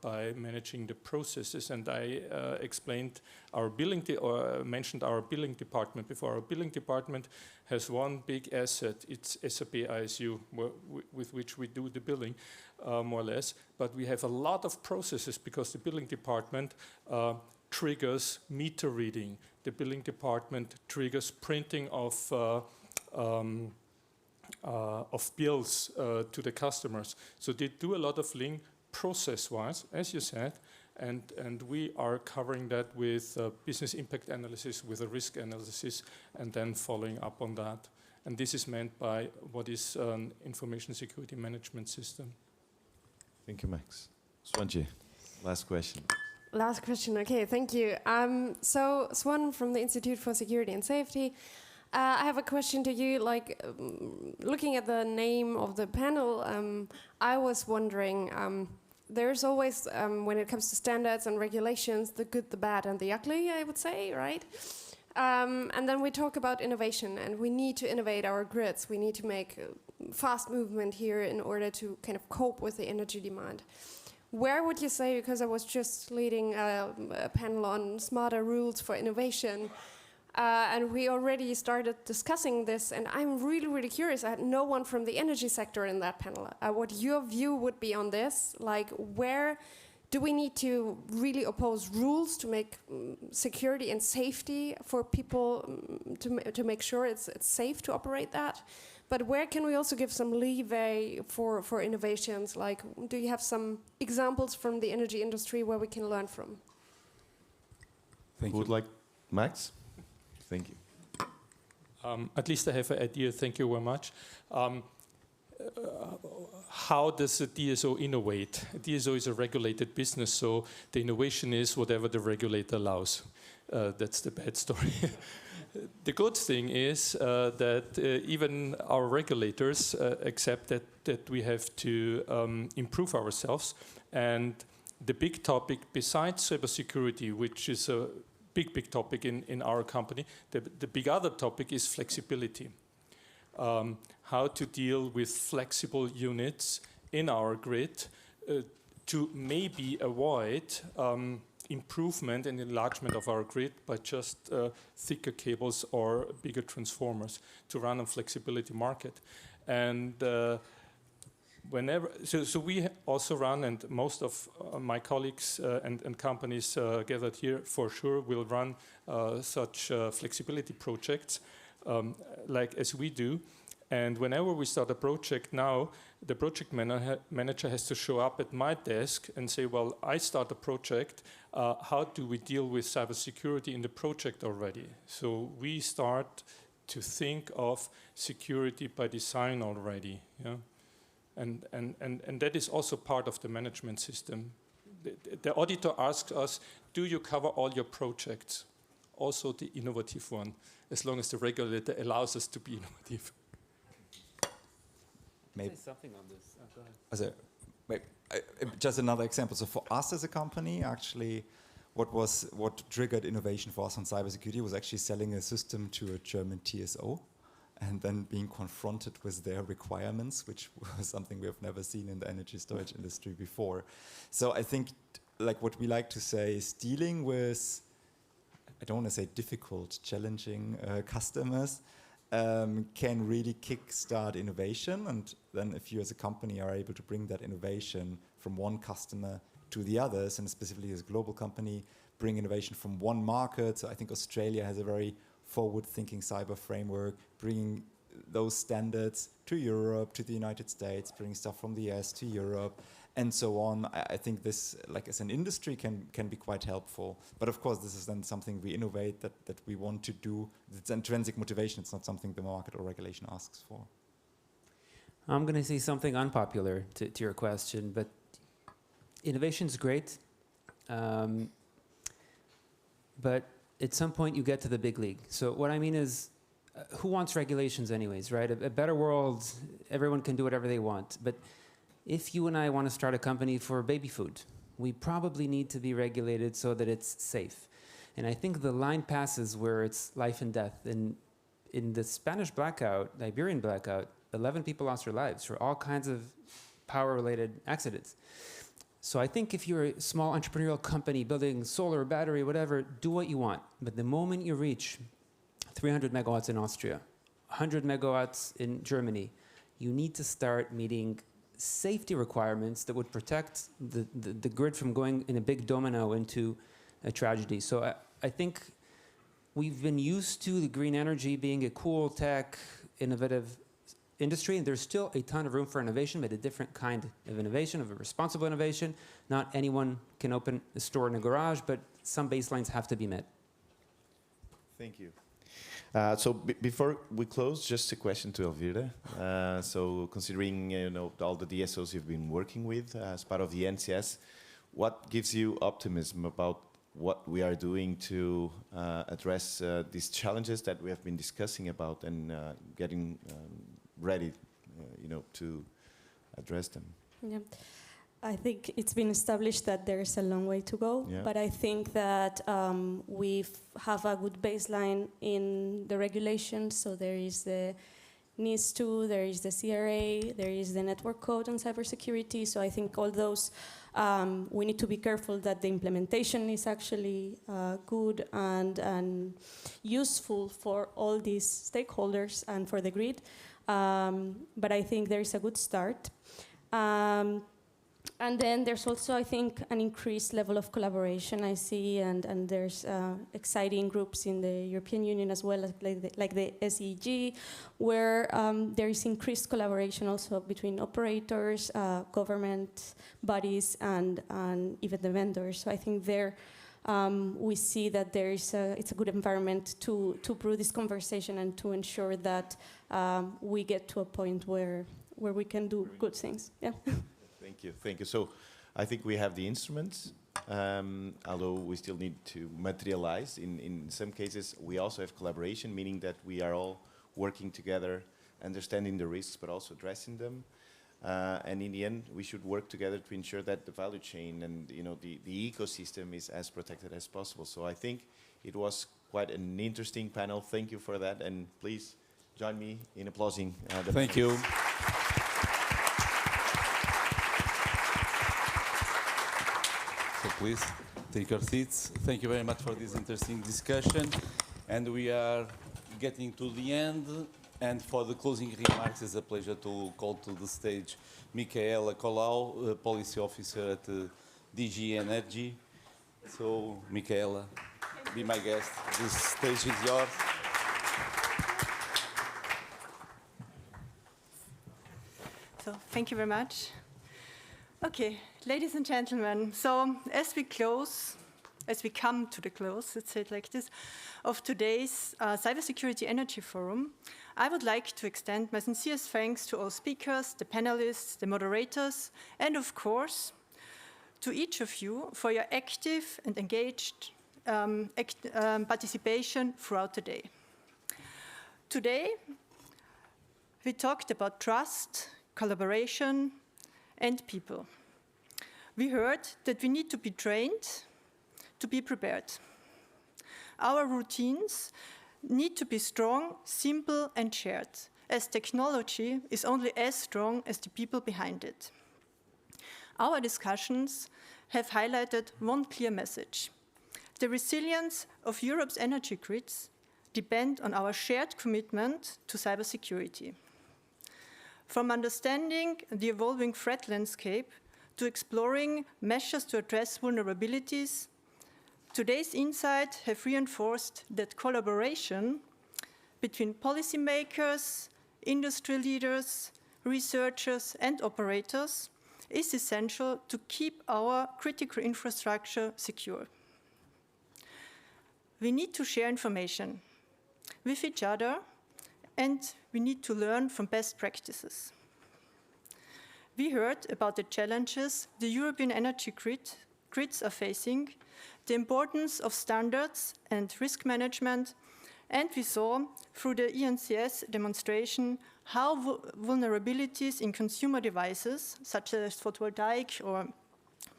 by managing the processes. And I explained our billing, or mentioned our billing department before. Our billing department has one big asset. It's SAP ISU, with which we do the billing, more or less. But we have a lot of processes because the billing department triggers meter reading. The billing department triggers printing of bills to the customers. So they do a lot of link process-wise, as you said, and we are covering that with business impact analysis, with a risk analysis, and then following up on that. And this is meant by what is an information security management system. Thank you, Max. Swanji, last question. Last question, okay, thank you. So Swan from the Institute for Security and Safety. I have a question to you, like looking at the name of the panel, I was wondering, there's always, when it comes to standards and regulations, the good, the bad and the ugly, I would say, right? And then we talk about innovation, and we need to innovate our grids. We need to make fast movement here in order to kind of cope with the energy demand. Where would you say, because I was just leading a panel on smarter rules for innovation, and we already started discussing this, and I'm really, really curious. I had no one from the energy sector in that panel. What your view would be on this? Like, where do we need to really oppose rules to make security and safety for people, to make sure it's safe to operate that? But where can we also give some leeway for innovations? Like, do you have some examples from the energy industry where we can learn from? Thank you. Would like Max? Thank you. At least I have an idea. Thank you very much. How does the DSO innovate? DSO is a regulated business, so the innovation is whatever the regulator allows. That's the bad story. The good thing is that even our regulators accept that we have to improve ourselves. And the big topic besides cybersecurity, which is a big topic in our company, the big other topic is flexibility. How to deal with flexible units in our grid to maybe avoid improvement and enlargement of our grid by just thicker cables or bigger transformers to run a flexibility market. And so we also run, and most of my colleagues and companies gathered here for sure will run such flexibility projects like as we do. And whenever we start a project now, the project manager has to show up at my desk and say, well, I start a project. How do we deal with cybersecurity in the project already? So we start to think of security by design already. Yeah? And that is also part of the management system. The auditor asks us, do you cover all your projects? Also the innovative one, as long as the regulator allows us to be innovative. Maybe Say something on this. Go ahead. Just another example. So for us as a company, actually, what triggered innovation for us on cybersecurity was actually selling a system to a German TSO, and then being confronted with their requirements, which was something we have never seen in the energy storage industry before. So I think, like what we like to say is dealing with, I don't want to say difficult, challenging customers, can really kickstart innovation. And then if you as a company are able to bring that innovation from one customer to the others, and specifically as a global company, bring innovation from one market. So I think Australia has a very forward-thinking cyber framework, bringing those standards to Europe, to the United States, bringing stuff from the US to Europe, and so on. I think this, like as an industry, can be quite helpful. But of course, this is then something we innovate that we want to do. It's intrinsic motivation. It's not something the market or regulation asks for. I'm going to say something unpopular to your question, but innovation's great. But at some point, you get to the big league. So what I mean is, who wants regulations anyways, right? A better world, everyone can do whatever they want. But if you and I want to start a company for baby food, we probably need to be regulated so that it's safe. And I think the line passes where it's life and death. And in the Spanish blackout, Iberian blackout, 11 people lost their lives for all kinds of power-related accidents. So I think if you're a small entrepreneurial company building solar, battery, whatever, do what you want. But the moment you reach 300 megawatts in Austria, 100 megawatts in Germany, you need to start meeting safety requirements that would protect the grid from going in a big domino into a tragedy. So I think we've been used to the green energy being a cool tech, innovative industry, and there's still a ton of room for innovation, but a different kind of innovation, of a responsible innovation. Not anyone can open a store in a garage, but some baselines have to be met. Thank you. So before we close, just a question to Elvira. So considering all the DSOs you've been working with as part of the NCS, what gives you optimism about what we are doing to address these challenges that we have been discussing about and getting ready, to address them? Yeah. I think it's been established that there's a long way to go, but I think that we have a good baseline in the regulations. So there is the NIS2, there is the CRA, there is the network code on cybersecurity. So I think all those, we need to be careful that the implementation is actually good and useful for all these stakeholders and for the grid. But I think there is a good start. And then there's also, I think, an increased level of collaboration I see, and there's exciting groups in the European Union as well, like the SEG, where there is increased collaboration also between operators, government bodies, and even the vendors. So I think there we see that there is it's a good environment to brew this conversation and to ensure that we get to a point where we can do good things. Yeah. Thank you. So I think we have the instruments, although we still need to materialize. In some cases, we also have collaboration, meaning that we are all working together, understanding the risks, but also addressing them. And in the end, we should work together to ensure that the value chain and the ecosystem is as protected as possible. So I think it was quite an interesting panel. Thank you for that, and please join me in applauding. Thank you. So please take your seats. Thank you very much for this interesting discussion. And we are getting to the end. And for the closing remarks, it's a pleasure to call to the stage Micaela Colau, Policy Officer at DG Energy. So, Micaela, be my guest. This stage is yours. So thank you very much. Okay, ladies and gentlemen, so as we come to the close, let's say it like this, of today's Cybersecurity Energy Forum, I would like to extend my sincerest thanks to all speakers, the panelists, the moderators, and of course, to each of you for your active and engaged participation throughout the day. Today, we talked about trust, collaboration, and people. We heard that we need to be trained to be prepared. Our routines need to be strong, simple, and shared, as technology is only as strong as the people behind it. Our discussions have highlighted one clear message. The resilience of Europe's energy grids depend on our shared commitment to cybersecurity. From understanding the evolving threat landscape to exploring measures to address vulnerabilities, today's insights have reinforced that collaboration between policymakers, industry leaders, researchers, and operators is essential to keep our critical infrastructure secure. We need to share information with each other, and we need to learn from best practices. We heard about the challenges the European energy grids are facing, the importance of standards and risk management, and we saw through the ENCS demonstration how vulnerabilities in consumer devices, such as photovoltaic or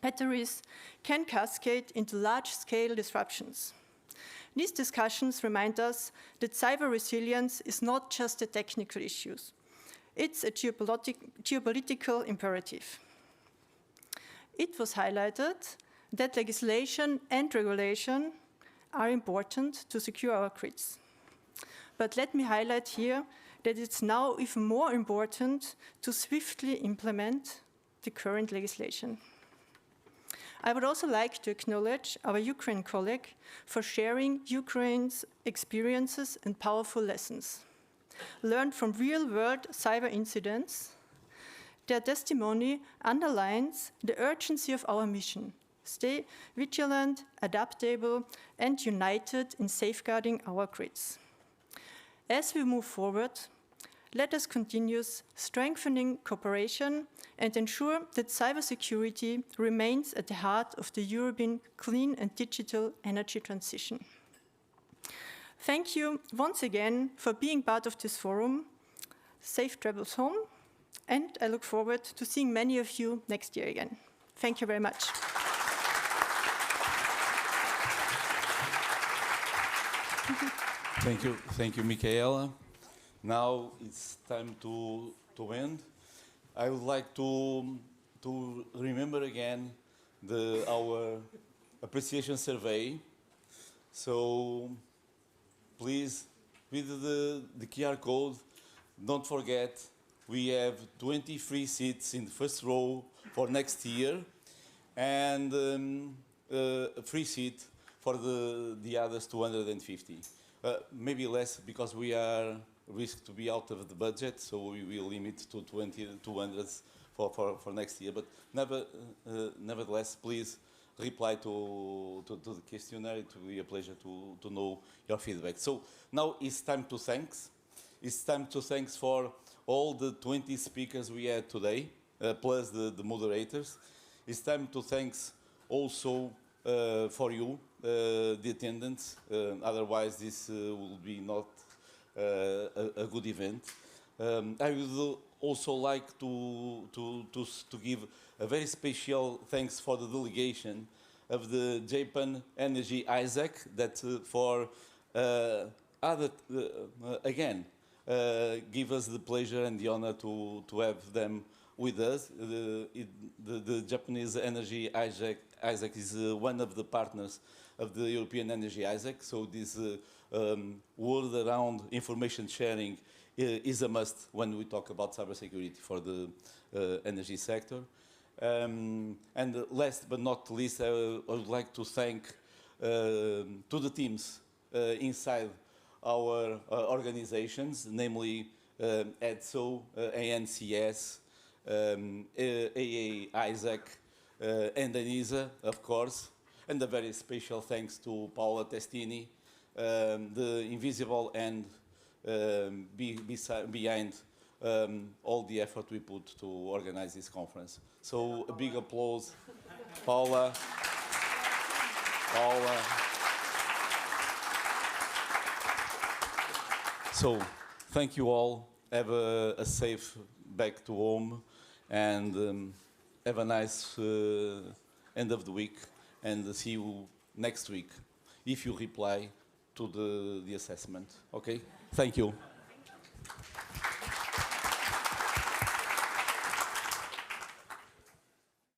batteries, can cascade into large-scale disruptions. These discussions remind us that cyber resilience is not just a technical issue. It's a geopolitical imperative. It was highlighted that legislation and regulation are important to secure our grids. But let me highlight here that it's now even more important to swiftly implement the current legislation. I would also like to acknowledge our Ukraine colleague for sharing Ukraine's experiences and powerful lessons learned from real-world cyber incidents. Their testimony underlines the urgency of our mission. Stay vigilant, adaptable, and united in safeguarding our grids. As we move forward, let us continue strengthening cooperation and ensure that cybersecurity remains at the heart of the European clean and digital energy transition. Thank you once again for being part of this forum. Safe travels home, and I look forward to seeing many of you next year again. Thank you very much. Thank you, Michaela. Now it's time to end. I would like to remember again our appreciation survey. So please, with the QR code, don't forget we have 23 seats in the first row for next year, and a free seat for the others 250. Maybe less because we are risk to be out of the budget, so we will limit to 200 for next year. But nevertheless, please reply to the questionnaire. It will be a pleasure to know your feedback. So now it's time to thanks. It's time to thanks for all the 20 speakers we had today, plus the moderators. It's time to thanks also for you, the attendants. Otherwise, this will be not a good event. I would also like to give a very special thanks for the delegation of the Japan ENISA that for again give us the pleasure and the honor to have them with us. The Japanese Energy ISAC is one of the partners of the European Energy ISAC, so this word around information sharing is a must when we talk about cybersecurity for the energy sector. And last but not least, I would like to thank to the teams inside our organizations, namely E.DSO, ANCS, EE-ISAC, and ENISA, of course, and a very special thanks to Paola Testini, the invisible hand behind all the effort we put to organize this conference. So a big applause, Paola. So thank you all. Have a safe back to home, and have a nice end of the week, and see you next week if you reply to the assessment. Okay? Thank you.